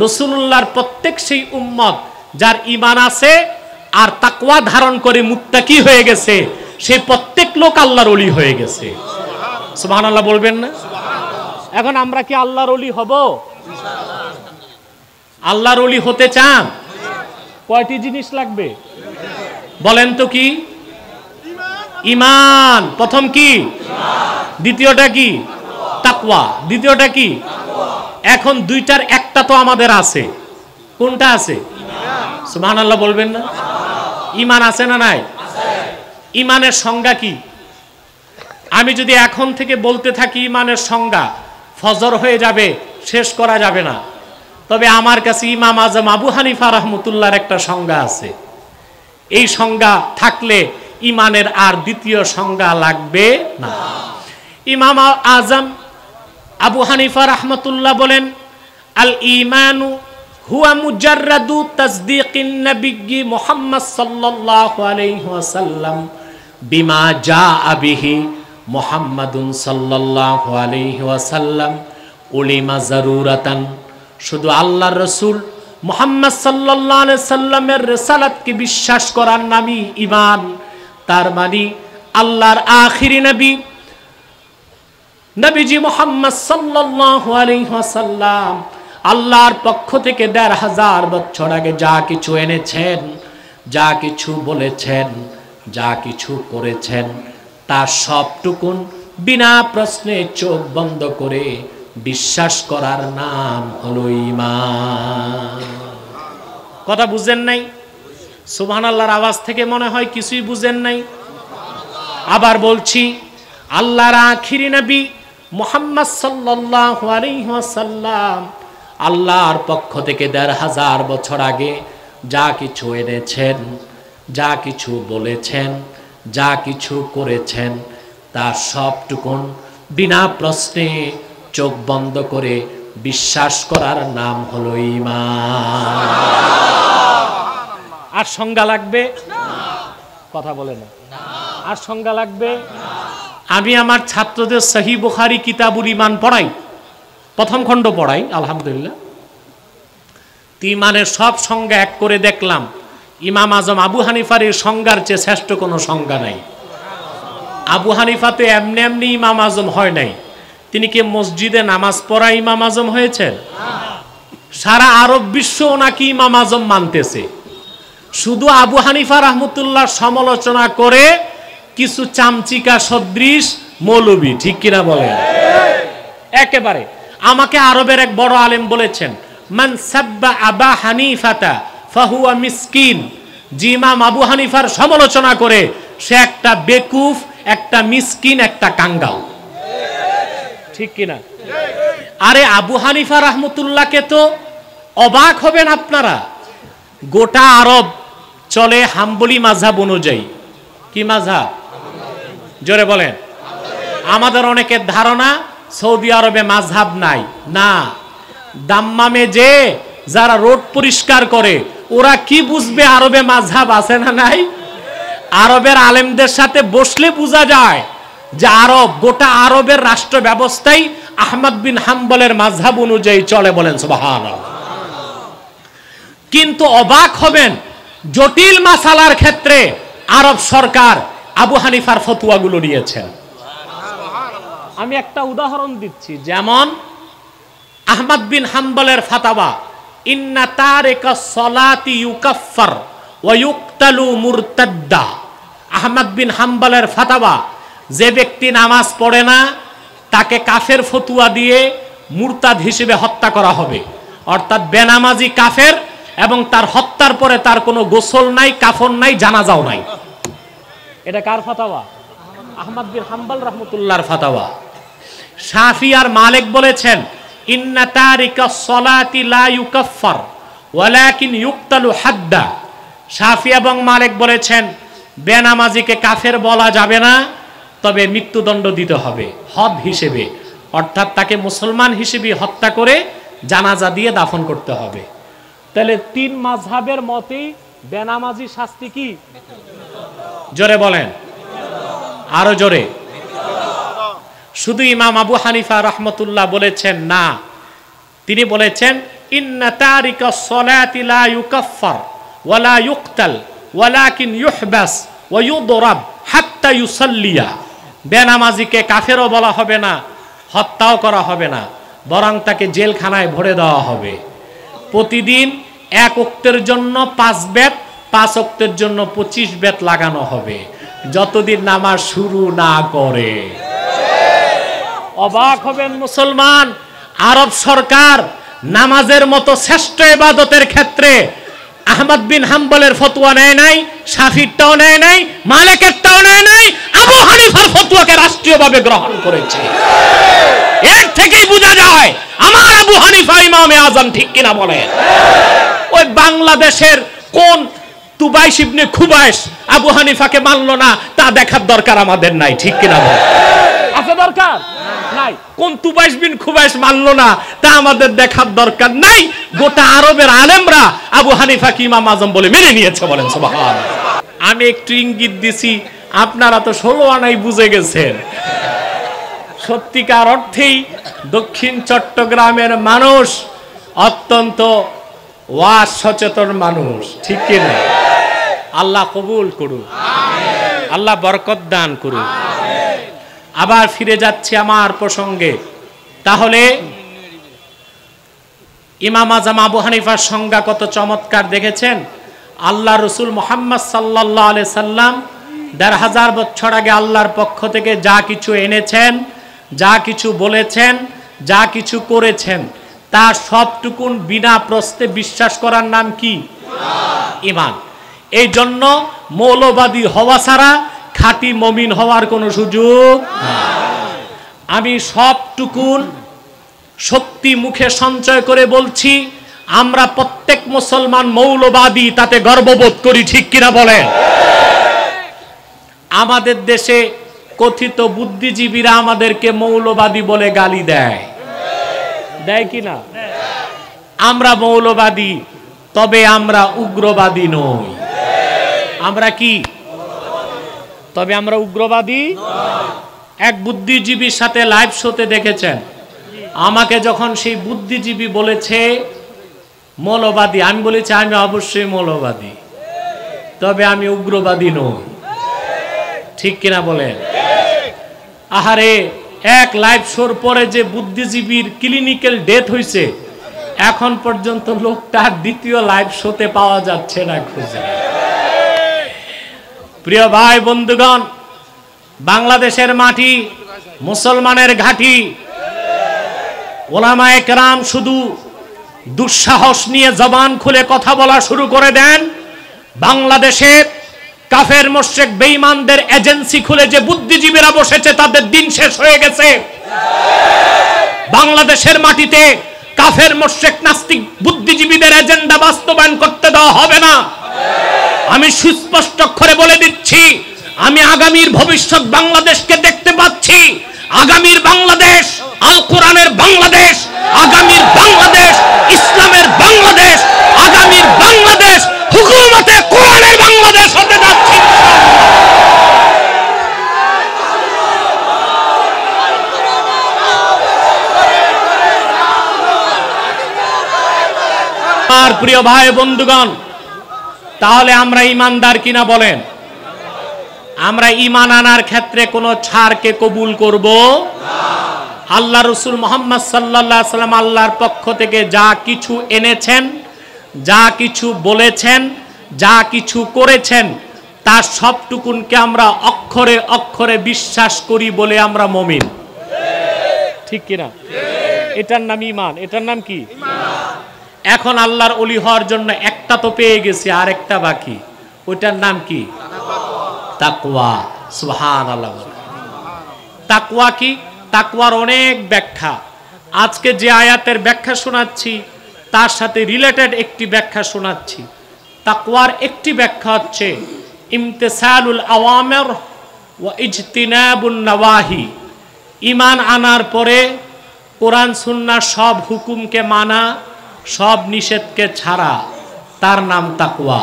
রাসূলুল্লাহর প্রত্যেক সেই উম্মত যার ঈমান আছে আর তাকওয়া ধারণ করে মুত্তাকি হয়ে গেছে, সেই প্রত্যেক লোক আল্লাহর ওলি হয়ে গেছে। সুবহানাল্লাহ বলবেন না? এখন আমরা কি আল্লাহর ওলি হব? আল্লাহর ওলি হতে চান? কয়টি জিনিস লাগবে বলেন তো? কি? ঈমান প্রথম, কি দ্বিতীয়টা? কি তাকওয়া। দ্বিতীয়টা কি? এখন দুইটার একটা তো আমাদের আছে। কোনটা আছে? সুবহানাল্লাহ বলবেন না? ঈমান আছে না নাই? ঈমানের সংজ্ঞা কি? আমি যদি এখন থেকে বলতে থাকি ঈমানের সংজ্ঞা, ফজর হয়ে যাবে, শেষ করা যাবে না। তবে আমার কাছে ইমাম আজম আবু হানিফা রাহমাতুল্লাহর একটা সংজ্ঞা আছে। এই সংজ্ঞা থাকলে ঈমানের আর দ্বিতীয় সংজ্ঞা লাগবে না। ইমাম আজম আবু হানিফা রাহমাতুল্লাহ বলেন, আল ঈমানু হুয়া মুজাররাদু তাসদীকিন নবিয়্যি মুহাম্মদ সাল্লাল্লাহু আলাইহি ওয়াসাল্লাম বিমা জাআ বিহি মুহাম্মাদুন সাল্লাল্লাহু আলাইহি ওয়াসাল্লাম উলিমা যারুরাতান। শুধু আল্লাহর রাসূল মুহাম্মদ সাল্লাল্লাহু আলাইহি সাল্লামের রিসালাতকে বিশ্বাস করার নামই ঈমান। তার মানে আল্লাহর আখিরি নবী নবীজি মুহাম্মদ সাল্লাল্লাহু আলাইহি ওয়াসাল্লাম আল্লাহর পক্ষ থেকে ১৫০০ বছর আগে যা কিছু এনেছেন, যা কিছু বলেছেন, যা কিছু করেছেন, তার সবটুকুন বিনা প্রশ্নে চোখ বন্ধ করে বিশ্বাস করার নাম হলো ঈমান। কথা বুঝেন নাই? সুবহানাল্লাহর আওয়াজ থেকে মনে হয় কিছুই বুঝেন নাই। আবার বলছি, আল্লাহর আখিরি নবী মুহাম্মদ সাল্লাল্লাহু আলাইহি ওয়াসাল্লাম আল্লাহর পক্ষ থেকে ১৫০০ বছর আগে যা কিছু এনেছেন, যা কিছু বলেছেন, যা কিছু করেছেন, তার সবটুকুন বিনা প্রশ্নে চোখ বন্ধ করে বিশ্বাস করার নাম হলো ঈমান। আর সংজ্ঞা লাগবে? কথা বলে না। আর সংজ্ঞা লাগবে? আমি আমার ছাত্রদের সহিহ বুখারী কিতাবুল ঈমান পড়াই, প্রথম খণ্ড পড়াই, আলহামদুলিল্লাহ। ঈমানের সব সংজ্ঞা এক করে দেখলাম, ইমাম আজম আবু হানিফার এই সংজ্ঞার চেয়ে শ্রেষ্ঠ কোনো সংজ্ঞা নাই। আবু হানিফা তো এমনি এমনি ইমাম আজম হয় নাই। তিনি কি মসজিদে নামাজ পড়া ইমাম আজম হয়েছেন? সারা আরব বিশ্ব নাকি ইমাম আজম মানতেছে। শুধু আবু হানিফা রাহমাতুল্লাহ সমালোচনা করে কিছু চামচিকা সদৃশ মৌলবী, ঠিক কিনা বলেন? একেবারে আমাকে আরবের এক বড় আলেম বলেছেন, মান সাব্বা আবা হানিফাতা ফাহুয়া মিসকিন। যে ইমাম আবু হানিফার সমালোচনা করে সে একটা বেকুফ, একটা মিসকিন, একটা কাঙ্গাল, ঠিক কিনা? আরে আবু হানিফা রাহমাতুল্লাহকে তো অবাক হবেন আপনারা, গোটা আরব চলে হাম্বলি মাযহাব অনুযায়ী। কি মাযহাব? জোরে বলেন। আমাদের অনেকের ধারণা সৌদি আরবে মাযহাব নাই। না, দাম্মামে যে যারা রোড পরিষ্কার করে ওরা কি বুঝবে আরবে মাযহাব আছে না নাই? আরবের আলেমদের সাথে বসলে বোঝা যায় যে আরব, গোটা আরবের রাষ্ট্র ব্যবস্থাই আহমদ বিন হাম্বলের মাযহাব অনুযায়ী চলে। বলেন সুবহানাল্লাহ। কিন্তু অবাক হবেন, জটিল মাসালার ক্ষেত্রে আরব সরকার আবু হানিফার ফতোয়াগুলো নিয়েছেন। আমি একটা উদাহরণ দিচ্ছি, যেমন আহমদ বিন হাম্বলের ফাতাওয়া, ইন্না তারিকা সলাতি ইউকাফফার ওয়া ইউকতালু মুরতাদ্দা। আহমদ বিন হাম্বলের ফাতাওয়া, যে ব্যক্তি নামাজ পড়ে না তাকে কাফের ফতোয়া দিয়ে মুরতাদ হিসেবে হত্যা করা হবে। অর্থাৎ বেনামাজি কাফের, এবং তার হত্যার পরে তার কোনো গোসল নাই, কাফন নাই, জানাজাও নাই। এটা কার ফাতাওয়া? আহমদ বিন হাম্বল রাহমাতুল্লাহর ফাতাওয়া। শাফি আর মালিক বলেছেন, ইন্না তারিকা সলাতি লা ইউকাফফার ওয়ালাকিন ইউকতালু হাদ্দা। শাফি এবং মালিক বলেছেন বেনামাজিকে কাফের বলা যাবে না, তবে মৃত্যুদণ্ড দিতে হবে হদ হিসেবে, অর্থাৎ তাকে মুসলমান হিসেবে হত্যা করে জানাজা দিয়ে দাফন করতে হবে। তাহলে তিন মাযহাবের মতেই বেনামাজি শাস্তি কি? জোরে বলেন, আরো জোরে। শুধু ইমাম আবু হানিফা রাহমাতুল্লাহ বলেছেন না, তিনি বলেছেন ইন্না তারিকা সলাতি লা ইউকাফফার ওয়ালা ইউকতাল ওয়ালাকিন ইউহবাস ওয়া ইউদরাব হাত্তা ইউসাল্লিয়া। বেনামাজিকে কাফেরও বলা হবে না, হত্যাও করা হবে না, বরং তাকে জেলখানায় ভরে দেওয়া হবে। প্রতিদিন এক ওয়াক্তের জন্য 5 বেত, 5 ওয়াক্তের জন্য 25 বেত লাগানো হবে, যতদিন নামাজ শুরু না করে। অবাক হবেন মুসলমান, আরব সরকার নামাজের মতো শ্রেষ্ঠ ইবাদতের ক্ষেত্রে আহমদ বিন হাম্বলের ফতোয়া নেয় নাই, শাফিরটাও নেয় নাই, মালিকেরটাও নেয় নাই, আবু হানিফার ফতোয়াকে রাষ্ট্রীয়ভাবে গ্রহণ করেছে। এর থেকেই বোঝা যায় আমার আবু হানিফা ইমামে আজম, ঠিক কিনা বলেন? ওই বাংলাদেশের কোন তুবাইশ ইবনে খুবাইশ আবু হানিফাকে মানলো না তা দেখার দরকার আমাদের নাই, ঠিক কিনা বলেন? আছে দরকার নাই? কোন তুবাইশ বিন খুবাইশ মানলো না তা আমাদের দেখার দরকার নাই। গোটা আরবের আলেমরা আবু হানিফা কি ইমাম আজম বলে মেনে নিয়েছে। বলেন সুবহানাল্লাহ। আমি একটু ইঙ্গিত দিছি, আপনারা তো 16 আনাই বুঝে গেছেন। সত্যিকার অর্থেই দক্ষিণ চট্টগ্রামের মানুষ অত্যন্ত ওয়াজ সচেতন মানুষ, ঠিক কিনা? আল্লাহ কবুল করুন, আল্লাহ বরকত দান করুন। আবার ফিরে যাচ্ছি আমার প্রসঙ্গে। তাহলে ইমাম আজম আবু হানিফার সংজ্ঞা কত চমৎকার দেখেছেন। আল্লাহ রসুল মুহাম্মদ সাল্লাল্লাহু আলাইহি সাল্লাম 1500 বছর আগে আল্লাহর পক্ষ থেকে যা কিছু এনেছেন, যা কিছু বলেছেন, যা কিছু করেছেন, তার সবটুকুন বিনা প্রশ্নে বিশ্বাস করার নাম কি? ঈমান। এই জন্য মৌলবাদী হওয়া ছাড়া খাঁটি মুমিন হওয়ার কোনো সুযোগ নেই। আমি সবটুকুন শক্তি মুখে সঞ্চয় করে বলছি, আমরা প্রত্যেক মুসলমান মৌলবাদী, তাতে গর্ববোধ করি, ঠিক কিনা বলেন? আমাদের দেশে কথিত বুদ্ধিজীবীরা আমাদেরকে মৌলবাদী বলে গালি দেয়, দেয় কিনা? আমরা মৌলবাদী, তবে আমরা উগ্রবাদী নই। আমরা কি? তবে আমরা উগ্রবাদী। এক বুদ্ধিজীবীর সাথে লাইভ শোতে দেখেছেন, আমাকে যখন সেই বুদ্ধিজীবী বলেছে মৌলবাদী, আমি বলেছি আমি অবশ্যই মৌলবাদী, তবে আমি উগ্রবাদী নই, ঠিক কিনা বলেন? আহারে, এক লাইভ শোর পরে যে বুদ্ধিজীবীর ক্লিনিক্যাল ডেথ হয়েছে, এখন পর্যন্ত লোকটা দ্বিতীয় লাইভ শোতে পাওয়া যাচ্ছে না খুঁজে। প্রিয় ভাই বন্ধুগণ, বাংলাদেশের মাটি মুসলমানের ঘাঁটি। ওলামায়ে কেরাম শুধু দুঃসাহস নিয়ে জবান খুলে কথা বলা শুরু করে দেন, বাংলাদেশে কাফের মুশরিক বেঈমানদের এজেন্সি খুলে যে বুদ্ধিজীবীরা বসেছে তাদের দিন শেষ হয়ে গেছে। বাংলাদেশের মাটিতে কাফের মুশরিক নাস্তিক বুদ্ধিজীবীদের এজেন্ডা বাস্তবায়ন করতে দেওয়া হবে না। আমি সুস্পষ্ট অক্ষরে বলে দিচ্ছি, আমি আগামীর ভবিষ্যৎ বাংলাদেশকে দেখতে পাচ্ছি। আগামীর বাংলাদেশ আল কোরআনের বাংলাদেশ, আগামীর বাংলাদেশ ইসলামের বাংলাদেশ, আগামীর বাংলাদেশ হুকুমতে কোরআনের বাংলাদেশ হতে যাচ্ছে। আর প্রিয় ভাই বন্ধুগণ, তাহলে আমরা ইমানদার কিনা বলেন? আমরা ইমান আনার ক্ষেত্রে কোনো ছাড়কে কবুল করব না। আল্লাহ রাসূল মুহাম্মদ সাল্লাল্লাহু আলাইহি সাল্লাম আল্লাহর পক্ষ থেকে যা কিছু এনেছেন, যা কিছু বলেছেন, যা কিছু করেছেন, তার সবটুকুনকে আমরা অক্ষরে অক্ষরে বিশ্বাস করি বলে আমরা মুমিন। ঠিক কিনা? এটার নাম ইমান। এটার নাম কি? এখন আল্লাহর ওলি হওয়ার জন্য একটা তো পেয়ে গেছি, আর একটা বাকি। ওইটার নাম কি? তাকওয়া। সুবহানাল্লাহ। তাকওয়া কি? তাকওয়ার অনেক ব্যাখ্যা। আজকে যে আয়াতের ব্যাখ্যা শোনাচ্ছি তার সাথে রিলেটেড একটি ব্যাখ্যা শোনাচ্ছি। তাকওয়ার একটি ব্যাখ্যা হচ্ছে ইমতিসালুল আওয়ামির ওয়া ইজতিনাবুন নওয়াহি। ঈমান আনার পরে কোরআন সুন্নাহ সব হুকুমকে মানা, সব নিষেধকে ছাড়া, তার নাম তাকওয়া।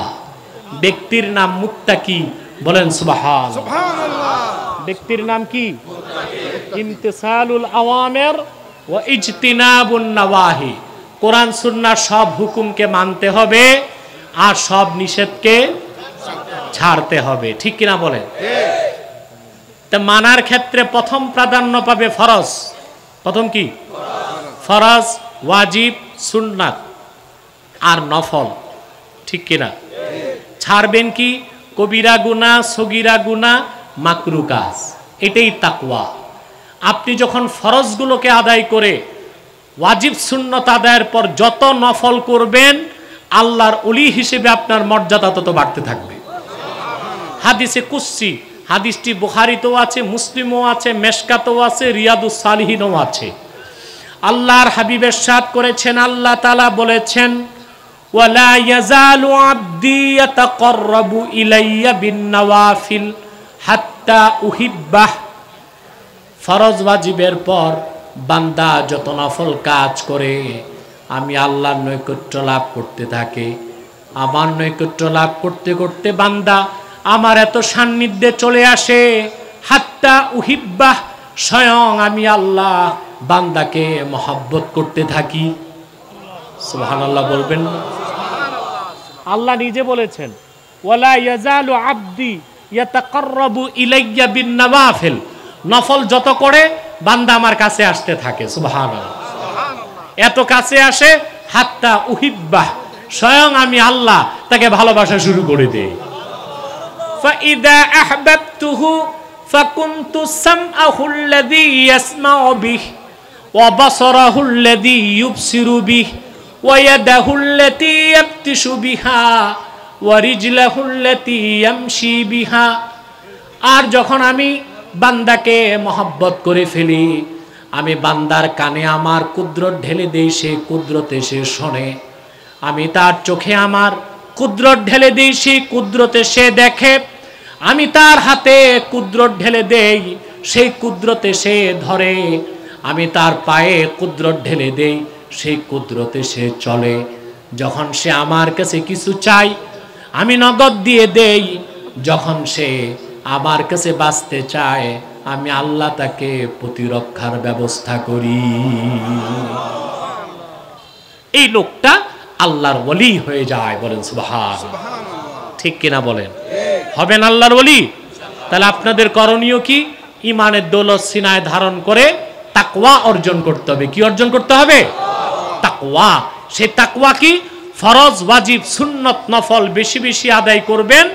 ব্যক্তির নাম মুত্তাকি। বলেন সুবহানাল্লাহ। ব্যক্তির নাম কি? ইমতিসালুল আওয়ামির ওয়া ইজতিনাবুন নওয়াহি। কোরআন সুন্নাহ সব হুকুমকে মানতে হবে আর সব নিষেধকে ছাড়তে হবে। ঠিক কিনা বলেন? তা মানার ক্ষেত্রে প্রথম প্রাধান্য পাবে ফরজ। প্রথম কি? ফরজ, ওয়াজিব, সুন্নাত আর নফল। ঠিক কিনা? ছাড়বেন কি? কবিরা গুনাহ, সগীরা গুনাহ, মাকরু কাজ। এটাই তাকওয়া। আপনি যখন ফরজগুলোকে আদায় করে ওয়াজিব সুন্নাত আদায়ের পর যত নফল করবেন, আল্লাহর ওলি হিসেবে আপনার মর্যাদা তত বাড়তে থাকবে। হাদিসে কুদসি, হাদিসটি বুখারীতেও আছে, মুসলিমও আছে, মেশকাতেও আছে, রিয়াদুস সালিহিনও আছে। আল্লাহর হাবিব ইরশাদ করেছেন, আল্লাহ তাআলা বলেছেন, ওয়ালা ইয়াজালু আবদি ইয়াতাকাররাবু ইলাইয়া বিন-নওয়াফিল হাত্তা উহিব্বাহ। ফরজ ওয়াজিবের পর বান্দা যত নফল কাজ করে আমি আল্লাহর নৈকট্য লাভ করতে থাকে। আমার নৈকট্য লাভ করতে করতে বান্দা আমার এত সান্নিধ্যে চলে আসে, হাত্তা উহিব্বাহ, স্বয়ং আমি আল্লাহ বান্দাকে মহব্বত করতে থাকি। সুবহানাল্লাহ বলবেন না? আল্লাহ নিজে বলেছেন, ওয়ালা ইয়াজালু আবদি ইয়াতাকাররাবু ইলাইয়া বিন-নওয়াফিল। নফল যত করে বান্দা আমার কাছে আসতে থাকে। সুবহানাল্লাহ। এত কাছে আসে, হাত্তা উহিব্বাহ, স্বয়ং আমি আল্লাহ তাকে ভালোবাসা শুরু করে দেই। ফাইদা আহবাবতুহু ফাকুনতু সামআহুল্লাযী ইয়াসমাউ বিহি ওয়া বাসারাহুল্লাযী ইউবসিরু বিহি ওয়া ইয়াদাহুল্লাতী ইয়াবতিশু বিহা ওয়া রিজলাহুল্লাতী ইয়ামশি বিহা। আর যখন আমি বান্দাকে মহব্বত করে ফেলি, আমি বান্দার কানে আমার কুদরত ঢেলে দেই, সে কুদরতে সে শোনে। আমি তার চোখে আমার কুদরত ঢেলে দেই, সেই কুদরতে সে দেখে। আমি তার হাতে কুদরত ঢেলে দেই, সেই কুদরতে সে ধরে। আমি তার পায়ে কুদরত ঢেলে দেই, সেই কুদরতে সে চলে। যখন সে আমার কাছে কিছু চাই আমি নগদ দিয়ে দেই। যখন সে আমার কাছে বাঁচতে চায় আমি আল্লাহ তাকে প্রতিরক্ষার ব্যবস্থা করি। এই লোকটা আল্লাহর ওলি হয়ে যায়। বলেন সুবহানাল্লাহ। ঠিক কিনা বলেন? হবেন আল্লাহর ওলি? তাহলে আপনাদের করণীয় কি? ইমানের দৌলত সিনায় ধারণ করে তাকওয়া অর্জন করতে হবে। কি অর্জন করতে হবে? তাকওয়া। সেই তাকওয়া কি? ফরজ ওয়াজিব সুন্নত নফল বেশি বেশি আদায় করবেন,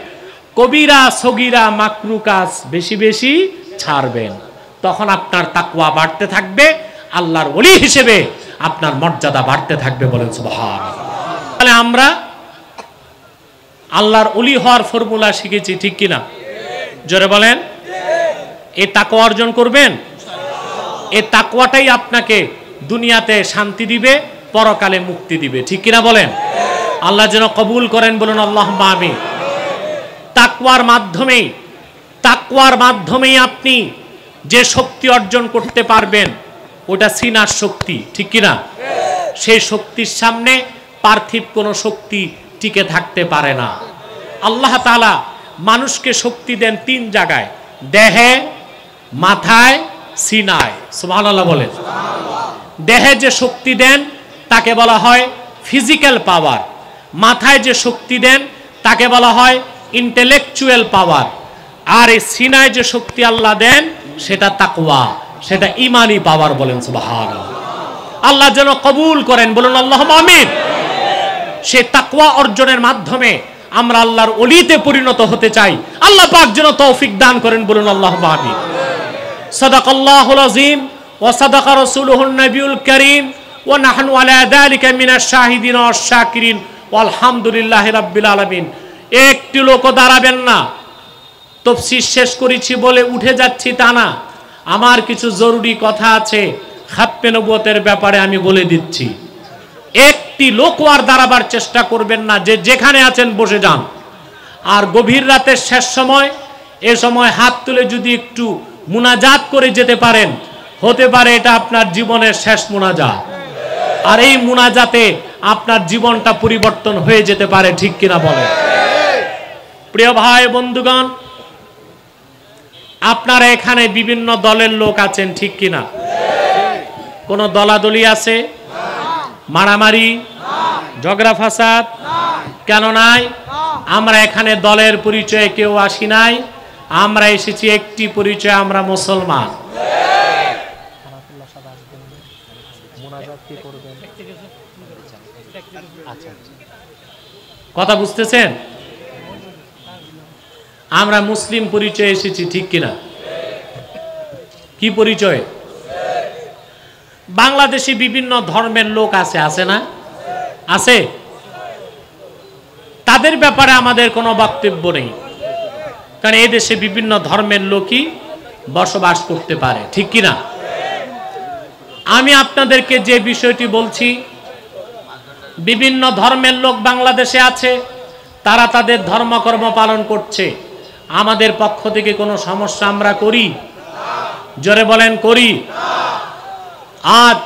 কবিরা সগীরা মাকরু কাজ বেশি বেশি ছাড়বেন। তখন আপনার তাকওয়া বাড়তে থাকবে, আল্লাহর ওলি হিসেবে আপনার মর্যাদা বাড়তে থাকবে। বলেন সুবহানাল্লাহ। তাহলে আমরা আল্লাহর ওলি হওয়ার ফর্মুলা শিখেছি, ঠিক কিনা? জোরে বলেন। এই তাকওয়া অর্জন করবেন, এই তাকওয়াটাই আপনাকে দুনিয়াতে শান্তি দিবে, পরকালে মুক্তি দিবে, ঠিক কিনা বলেন? আল্লাহ যেন কবুল করেন, বলুন আল্লাহুম্মা আমিন। তাকওয়ার মাধ্যমেই আপনি যে শক্তি অর্জন করতে পারবেন ওটা সিনার শক্তি, ঠিক কিনা? সেই শক্তির সামনে পার্থিব কোনো শক্তি টিকে থাকতে পারে না। আল্লাহ তাআলা মানুষকে শক্তি দেন 3 জায়গায়, দেহে, মাথায়, সিনায়। সুবহানাল্লাহ বলেন। দেহে যে শক্তি দেন তাকে বলা হয় ফিজিক্যাল পাওয়ার, মাথায় যে শক্তি দেন তাকে বলা হয় ইন্টেলেকচুয়াল পাওয়ার, আর এই সিনায় যে শক্তি আল্লাহ দেন সেটা তাকওয়া, সেটা ঈমানি পাওয়ার। বলেন সুবহানাল্লাহ। আল্লাহ যেন কবুল করেন, বলুন আল্লাহুম্মা আমিন। সেই তাকওয়া অর্জনের মাধ্যমে আমরা আল্লাহর ওলিতে পরিণত হতে চাই। আল্লাহ পাক যেন তৌফিক দান করেন, বলুন আল্লাহুম্মা আমিন। সাদাকাল্লাহুল আযীম ওয়া সাদাকা রাসূলুহুন নবিয়ুল কারীম ওয়া নাহনু আলা যালিকা মিনাশ শাহিদিন ওয়াশ শাকিরিন আলহামদুলিল্লাহি রাব্বিল আলামিন। একটি লোকও দাঁড়াবেন না। তাফসীর শেষ করেছি বলে উঠে যাচ্ছি তা না, আমার কিছু জরুরি কথা আছে খাতমে নবুয়তের ব্যাপারে আমি বলে দিচ্ছি। একটি লোকও আর দাঁড়াবার চেষ্টা করবেন না, যে যেখানে আছেন বসে যান। আর গভীর রাতের শেষ সময়, এ সময় হাত তুলে যদি একটু মুনাজাত করে যেতে পারেন, হতে পারে এটা আপনার জীবনের শেষ মুনাজাত, আর এই মুনাজাতে আপনার জীবনটা পরিবর্তন হয়ে যেতে পারে, ঠিক কিনা বলেন? প্রিয় ভাই বন্ধুগণ, আপনারা এখানে বিভিন্ন দলের লোক আছেন, ঠিক কিনা? কোন দলাদলি আছে? মারামারি, ঝগড়া ফাসাদ কেন নাই? আমরা এখানে দলের পরিচয়ে কেউ আসি নাই, আমরা এসেছি একটি পরিচয়, আমরা মুসলমান। কথা বুঝতেছেন? আমরা মুসলিম পরিচয়ে এসেছি, ঠিক কিনা? কি পরিচয়? বাংলাদেশে বিভিন্ন ধর্মের লোক আছে, আছে না? আছে। তাদের ব্যাপারে আমাদের কোনো বক্তব্য নেই, কারণ এই দেশে বিভিন্ন ধর্মের লোকই বসবাস করতে পারে, ঠিক কিনা? আমি আপনাদেরকে যে বিষয়টি বলছি, বিভিন্ন ধর্মের লোক বাংলাদেশে আছে, তারা তাদের ধর্মকর্ম পালন করছে। আমাদের পক্ষ থেকে কোনো সমস্যা আমরা করি? জোরে বলেন, করি? আজ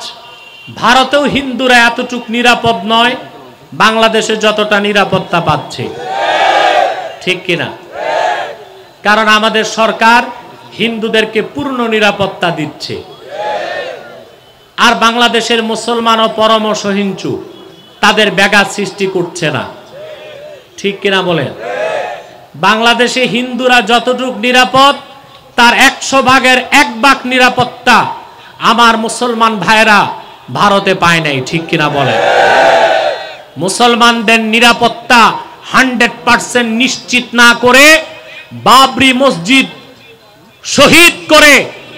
ভারতেও হিন্দুরা এতটুক নিরাপদ নয় বাংলাদেশে যতটা নিরাপত্তা পাচ্ছে, ঠিক কিনা? কারণ আমাদের সরকার হিন্দুদেরকে পূর্ণ নিরাপত্তা দিচ্ছে, আর বাংলাদেশের মুসলমানও পরম সহিংসু, তাদের ব্যাঘাত সৃষ্টি করছে না, ঠিক কিনা বলেন? বাংলাদেশে হিন্দুরা যতটুক নিরাপদ তার 100 ভাগের 1 ভাগ নিরাপত্তা আমার মুসলমান ভাইরা ভারতে পায় নাই, ঠিক কিনা বলেন? মুসলমানদের নিরাপত্তা 100% নিশ্চিত না করে বাবরি মসজিদ শহীদ করে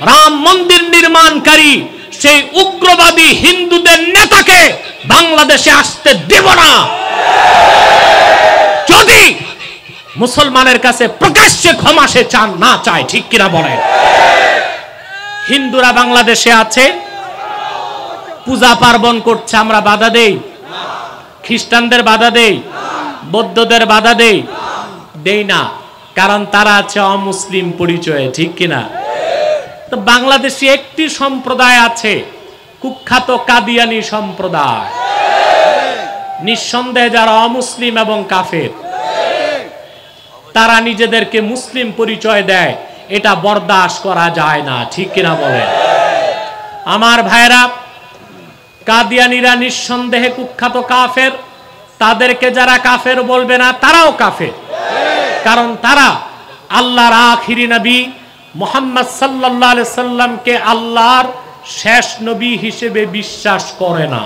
রাম মন্দির নির্মাণকারী সেই উগ্রবাদী হিন্দুদের নেতাকে বাংলাদেশে আসতে দেব না, যদি মুসলমানের কাছে প্রকাশ্যে ক্ষমা সে চান না চায়, ঠিক কিনা বলেন? হিন্দুরা বাংলাদেশে আছে, পূজা পার্বণ করছে, আমরা বাধা দেই? খ্রিস্টানদের বাধা দেই? বৌদ্ধদের বাধা দেই? দেই না, কারণ তারা আছে অমুসলিম পরিচয়ে, ঠিক কিনা? তো বাংলাদেশে একটি সম্প্রদায় আছে, কুখ্যাত কাদিয়ানি সম্প্রদায়, নিঃসন্দেহে যারা অমুসলিম এবং কাফের, তারা নিজেদেরকে মুসলিম পরিচয় দেয়, এটা বরদাস্ত করা যায় না, ঠিক কিনা বলেন? আমার ভাইরা, কাদিয়ানিরা নিঃসন্দেহে কুখ্যাত কাফের, তাদেরকে যারা কাফের বলবে না তারাও কাফের, কারণ তারা আল্লাহর আখিরি নবী মুহাম্মদ সাল্লাল্লাহু আলাইহি সাল্লামকে আল্লাহর শেষ নবী হিসেবে বিশ্বাস করে না।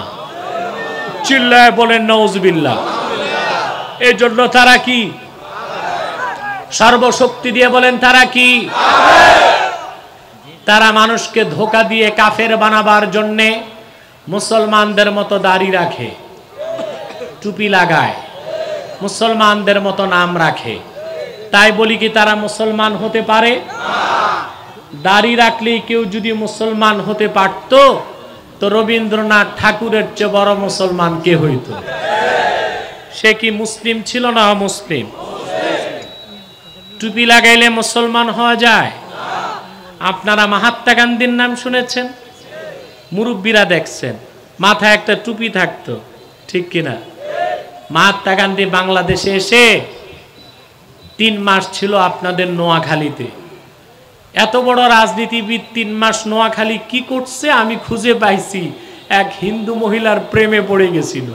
চিল্লায় বলেন নাউজুবিল্লাহ। এই জন্য তারা কি সর্বশক্তি দিয়ে বলেন তারা কি? তারা মানুষকে ধোঁকা দিয়ে কাফের বানাবার জন্যে মুসলমানদের মতো দাড়ি রাখে, টুপি লাগায়, মুসলমানদের মতো নাম রাখে। তাই বলি কি তারা মুসলমান হতে পারে? দাড়ি রাখলেই কেউ যদি মুসলমান হতে পারত তো রবীন্দ্রনাথ ঠাকুরের চেয়ে বড় মুসলমান কে হইত? সে কি মুসলিম ছিল না অমুসলিম? টুপি লাগাইলে মুসলমান হওয়া যায়? আপনারা মহাত্মা গান্ধীর নাম শুনেছেন? মুরব্বীরা দেখছেন মাথায় একটা টুপি থাকতো, ঠিক কিনা? মহাত্মা গান্ধী বাংলাদেশে এসে 3 মাস ছিল আপনাদের নোয়াখালীতে। এত বড় রাজনীতিবিদ 3 মাস নোয়াখালী কি করছে আমি খুঁজে পাইছি, এক হিন্দু মহিলার প্রেমে পড়ে গেছিল।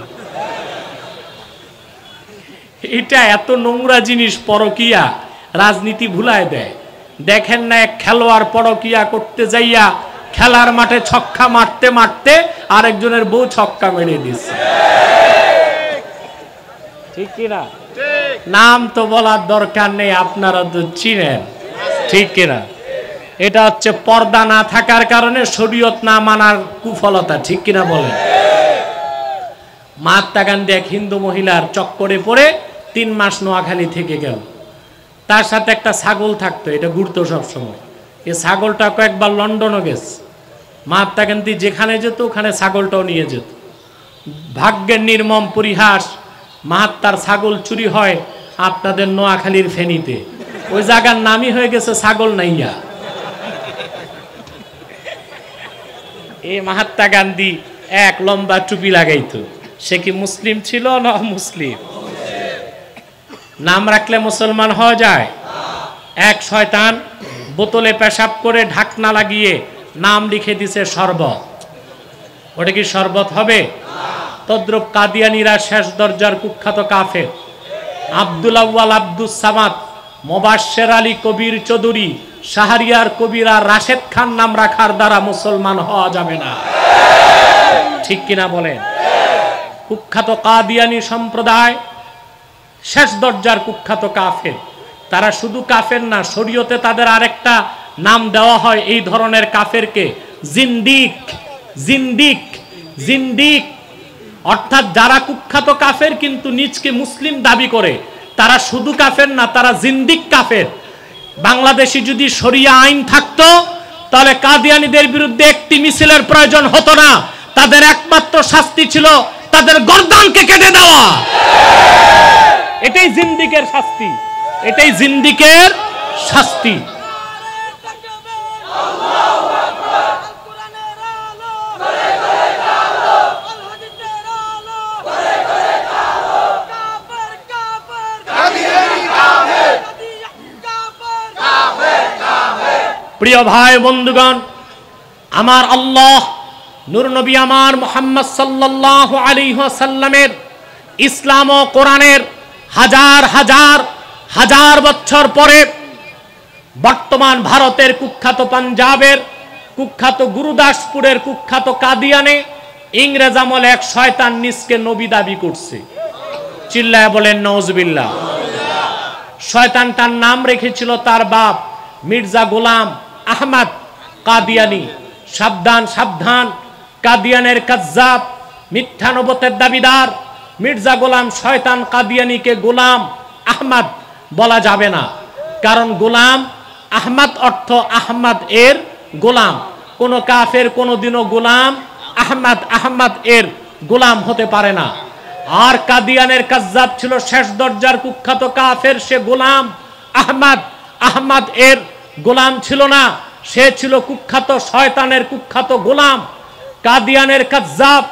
এটা এত নোংরা জিনিস, পরকিয়া, রাজনীতি ভুলায় দেয়। দেখেন না এক খেলোয়াড় পরকিয়া করতে যাইয়া খেলার মাঠে ছক্কা মারতে মারতে আরেকজনের বউ ছক্কা মেরে দিচ্ছে, ঠিক কিনা? নাম তো বলার দরকার নেই, আপনারা তো চিনেন, ঠিক কিনা? এটা হচ্ছে পর্দা না থাকার কারণে শরীয়ত না মানার কুফলতা, ঠিক কিনা বলেন? মহাত্মা গান্ধী এক হিন্দু মহিলার চক্করে পড়ে 3 মাস নোয়াখালী থেকে গেল। তার সাথে একটা ছাগল থাকতো, এটা ঘুরতো সবসময়। এই ছাগলটা কয়েকবার লন্ডনও গেছে। মহাত্মা গান্ধী যেখানে যেত ওখানে ছাগলটাও নিয়ে যেত। ভাগ্যের নির্মম পরিহাস, মহাত্মার ছাগল চুরি হয় আপনাদের নোয়াখালীর ফেনীতে। ওই জায়গার নামই হয়ে গেছে ছাগল নাইয়া। এই মহাত্মা গান্ধী এক লম্বা টুপি লাগাইতো। সে কি মুসলিম ছিল না মুসলিম? নাম রাখলে মুসলমান হওয়া যায়? এক শয়তান বোতলে পেশাব করে ঢাকনা লাগিয়ে নাম লিখে দিছে শরবত। ওটা কি শরবত হবে? তদ্রুপ কাদিয়ানীরা শেষ দরজার কুখ্যাত কাফের আব্দুল আউয়াল আব্দুস সামাদ, মোবাশ্বের আলী কবির চৌধুরী, শাহরিয়ার কবির আর রাশেদ খান নাম রাখার দ্বারা মুসলমান হওয়া যাবে না, ঠিক কিনা বলেন? কুখ্যাত কাদিয়ানী সম্প্রদায় শেষ দরজার কুখ্যাত কাফের। তারা শুধু কাফের না, শরীয়তে তাদের আরেকটা নাম দেওয়া হয় এই ধরনের কাফেরকে, জিন্দিক। জিন্দিক, জিন্দিক অর্থাৎ যারা কুখ্যাত কাফের কিন্তু নিজকে মুসলিম দাবি করে, তারা শুধু কাফের না, তারা জিন্দিক কাফের। বাংলাদেশে যদি শরিয়া আইন থাকতো তাহলে কাদিয়ানীদের বিরুদ্ধে একটি মিছিলের প্রয়োজন হতো না। তাদের একমাত্র শাস্তি ছিল তাদের গর্দানকে কেটে দেওয়া। এটাই জিন্দিকের শাস্তি, এটাই জিন্দিকের শাস্তি। প্রিয় ভাই বন্ধুগণ, আমার আল্লাহ নূর নবী আমার মুহাম্মদ সাল্লাল্লাহু আলাইহি ওয়াসাল্লামের ইসলাম ও কোরআনের হাজার হাজার হাজার বছর পরে বর্তমান ভারতের কুখ্যাত পাঞ্জাবের কুখ্যাত গুরুদাসপুরের কুখ্যাত কাদিয়ানে ইংরেজ আমলে এক শয়তান নিজকে নবী দাবি করছে। চিল্লায় বলেন নাউজুবিল্লাহ। শয়তানটার নাম রেখেছিল তার বাপ মির্জা গোলাম আহমদ কাদিয়ানী। সাবধান সাবধান, কাদিয়ানের কাজ্জাব, মিথ্যা নবুয়তের দাবিদার মির্জা গোলাম শয়তান কাদিয়ানীকে গোলাম আহমদ বলা যাবে না, কারণ গোলাম আহমদ অর্থ আহমদ এর গোলাম। কোন কাফের কোনদিনও গোলাম আহমদ আহমদ এর গোলাম হতে পারে না। আর কাদিয়ানের কাজ্জাব ছিল শেষ দরজার কুখ্যাত কাফের, সে গোলাম আহমদ আহমদ এর গোলাম ছিল না, সে ছিল কুখ্যাত শয়তানের কুখ্যাত গোলাম। কাদিয়ানের কাজ্জাব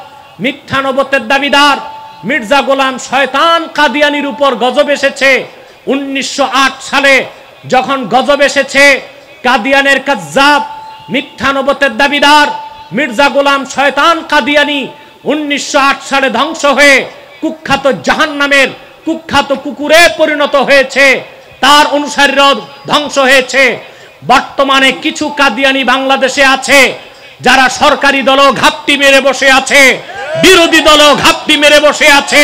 মিথ্যা নবুয়তের দাবিদার মির্জা গোলাম শয়তান কাদিয়ানির উপর গজব এসেছে 1908 সালে। যখন গজব এসেছে, কাদিয়ানের কাজ্জাব মিথ্যা নবুয়তের দাবিদার মির্জা গোলাম শয়তান কাদিয়ানি 1908 সালে ধ্বংস হয়ে কুখ্যাত জাহান্নামের কুখ্যাত কুকুরে পরিণত হয়েছে, তার অনুসারীরাও ধ্বংস হয়েছে। বর্তমানে কিছু কাদিয়ানি বাংলাদেশে আছে যারা সরকারি দলও ঘাপটি মেরে বসে আছে, বিরোধী দলও ঘাপটি মেরে বসে আছে।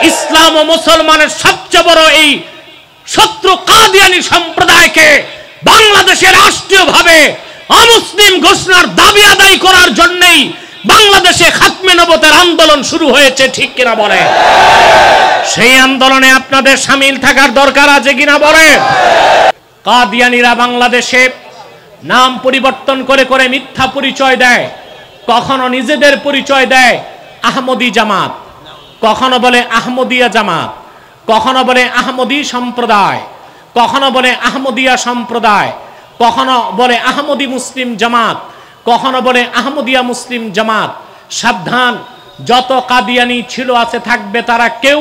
ইসলাম ও মুসলমানের সবচেয়ে বড় এই শত্রু কাদিয়ানি সম্প্রদায়কে বাংলাদেশে রাষ্ট্রীয়ভাবে অমুসলিম ঘোষণার দাবি আদায় করার জন্যই বাংলাদেশে খাতমে নবুওয়াতের আন্দোলন শুরু হয়েছে, ঠিক কিনা বলে? সেই আন্দোলনে আপনাদের শামিল থাকার দরকার আছে কিনা বলে? কাদিয়ানিরা বাংলাদেশে নাম পরিবর্তন করে করে মিথ্যা পরিচয় দেয়। কখনো নিজেদের পরিচয় দেয় আহমদী জামাত, কখনো বলে আহমদিয়া জামাত, কখনো বলে আহমদী সম্প্রদায়, কখনো বলে আহমদিয়া সম্প্রদায়, কখনো বলে আহমদী মুসলিম জামাত, কখনো বলে আহমদিয়া মুসলিম জামাত। সাবধান, যত কাদিয়ানি ছিল আছে থাকবে, তারা কেউ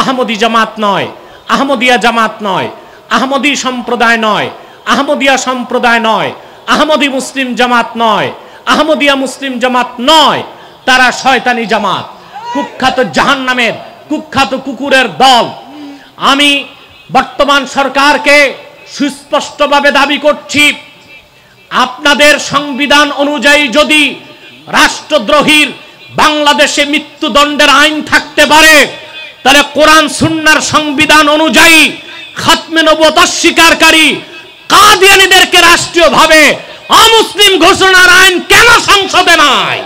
আহমদী জামাত নয়, আহমদিয়া জামাত নয়, আহমদী সম্প্রদায় নয়, আহমদিয়া সম্প্রদায় নয়, আহমদী মুসলিম জামাত নয়, আহমদিয়া মুসলিম জামাত নয়। তারা শয়তানি জামাত, কুখ্যাত জাহান্নামের কুখ্যাত কুকুরের দল। আমি বর্তমান সরকারকে সুস্পষ্টভাবে দাবি করছি, আপনাদের সংবিধান অনুযায়ী যদি রাষ্ট্রদ্রোহীর বাংলাদেশে মৃত্যুদণ্ডের আইন থাকতে পারে, তাহলে কোরআন সুন্নাহর সংবিধান অনুযায়ী খাতমে নবুওয়াত অস্বীকারী কাদিয়ানীদেরকে রাষ্ট্রীয়ভাবে অমুসলিম ঘোষণার আইন কেন সংসদে নাই?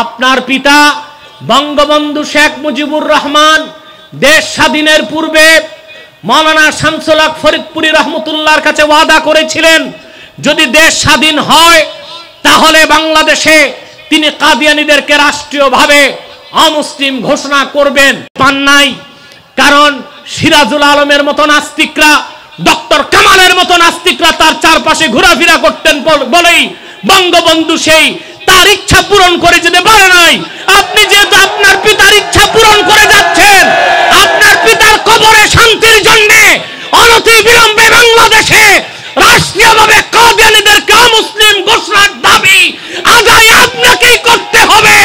আপনার পিতা বঙ্গবন্ধু শেখ মুজিবুর রহমান দেশ স্বাধীনের পূর্বে মাওলানা শামসুল হক ফরিদপুরি রহমতুল্লাহর কাছে ওয়াদা করেছিলেন, যদি দেশ স্বাধীন হয় তাহলে বাংলাদেশে তিনি কাদিয়ানীদেরকে রাষ্ট্রীয়ভাবে অমুসলিম ঘোষণা করবেন। পান নাই, কারণ সিরাজুল আলমের মতো নাস্তিকরা, ডক্টর কামালের মতো নাস্তিকরা তার চারপাশে ঘোরাফেরা করতেন বলেই বঙ্গবন্ধু সেই তার ইচ্ছা পূরণ করে যেতে পারে নাই। আপনি যেহেতু আপনার পিতার ইচ্ছা পূরণ করে যাচ্ছেন, আপনার পিতার কবরে শান্তির জন্য অনতি বিলম্বে বাংলাদেশে রাষ্ট্রীয়ভাবে কাদিয়ানীদেরকে অমুসলিম ঘোষণার দাবি আদায় আপনাকেই করতে হবে।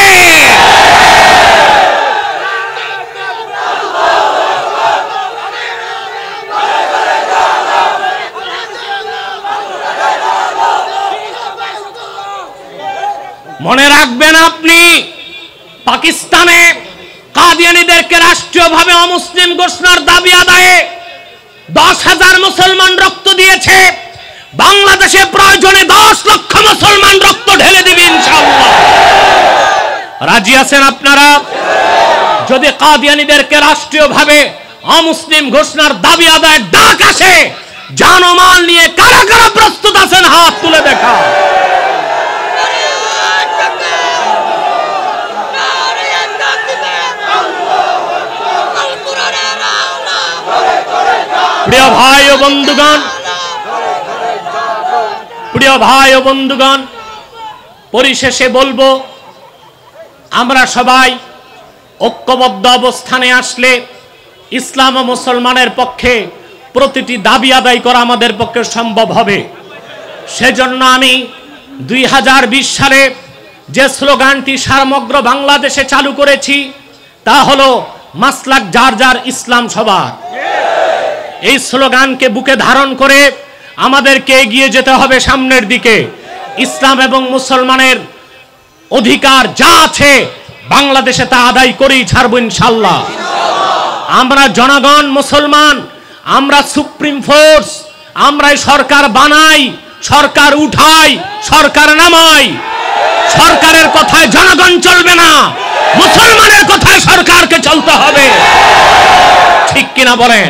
মনে রাখবেন, আপনি পাকিস্তানে কাদিয়ানীদেরকে রাষ্ট্রীয়ভাবে অমুসলিম ঘোষণার দাবি আদায়ে 10,000 মুসলমান রক্ত দিয়েছে। বাংলাদেশে প্রয়োজনে 10 লক্ষ মুসলমান রক্ত ঢেলে দিবে ইনশাআল্লাহ। রাজি আছেন আপনারা? যদি কাদিয়ানীদেরকে রাষ্ট্রীয়ভাবে অমুসলিম ঘোষণার দাবি আদায়ের ডাক আসে, জানমাল নিয়ে কারা কারা প্রস্তুত আছেন হাত তুলে দেখা। প্রিয় ভাই ও বন্ধুগণ, প্রিয় ভাই ও বন্ধুগণ, পরিশেষে বলবো, আমরা সবাই ঐক্যবদ্ধ অবস্থানে আসলে ইসলাম ও মুসলমানের পক্ষে প্রতিটি দাবি আদায় করা আমাদের পক্ষে সম্ভব হবে। সেজন্য আমি 2020 সালে যে স্লোগানটি সমগ্র বাংলাদেশে চালু করেছি, তা হলো মাসলাক যার যার ইসলাম সবার। এই স্লোগানকে বুকে ধারণ করে আমাদেরকে এগিয়ে যেতে হবে সামনের দিকে। ইসলাম এবং মুসলমানের অধিকার যা আছে বাংলাদেশে তা আদায় করেই ছাড়ব ইনশাআল্লাহ। আমরা জনগণ মুসলমান, আমরা সুপ্রিম ফোর্স, আমরাই সরকার বানাই, সরকার উঠাই, সরকার নামাই। সরকারের কথায় জনগণ চলবে না, মুসলমানের কথায় সরকারকে চলতে হবে, ঠিক কিনা বলেন?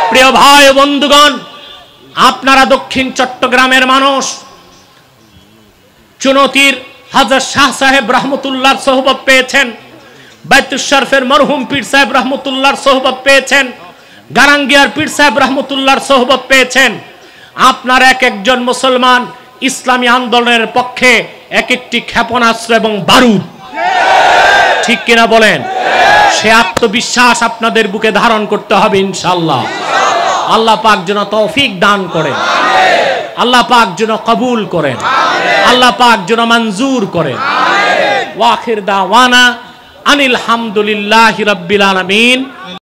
প্রিয় ভাই ও বন্ধুগণ, আপনারা দক্ষিণ চট্টগ্রামের মানুষ, চুনতির হাজরত শাহ সাহেব রহমতুল্লাহর সোহবত পেয়েছেন, বাইতুল শরফের মরহুম পীর সাহেব রহমতুল্লাহর সোহবত পেয়েছেন, গারাঙ্গিয়ার পীর সাহেব রহমতুল্লাহর সোহবত পেয়েছেন। আপনার এক একজন মুসলমান ইসলামী আন্দোলনের পক্ষে এক একটি ক্ষেপণাস্ত্র এবং বারুদ, ঠিক কিনা বলেন? সে আত্মবিশ্বাস আপনাদের বুকে ধারণ করতে হবে ইনশাআল্লাহ। আল্লাহ পাক যেন তৌফিক দান করেন, আল্লাহ পাক যেন কবুল করেন, আল্লাহ পাক যেন মঞ্জুর করেন। ওয়া আখির দাওয়ানা আনিল হামদুলিল্লাহি রাব্বিল আলামিন।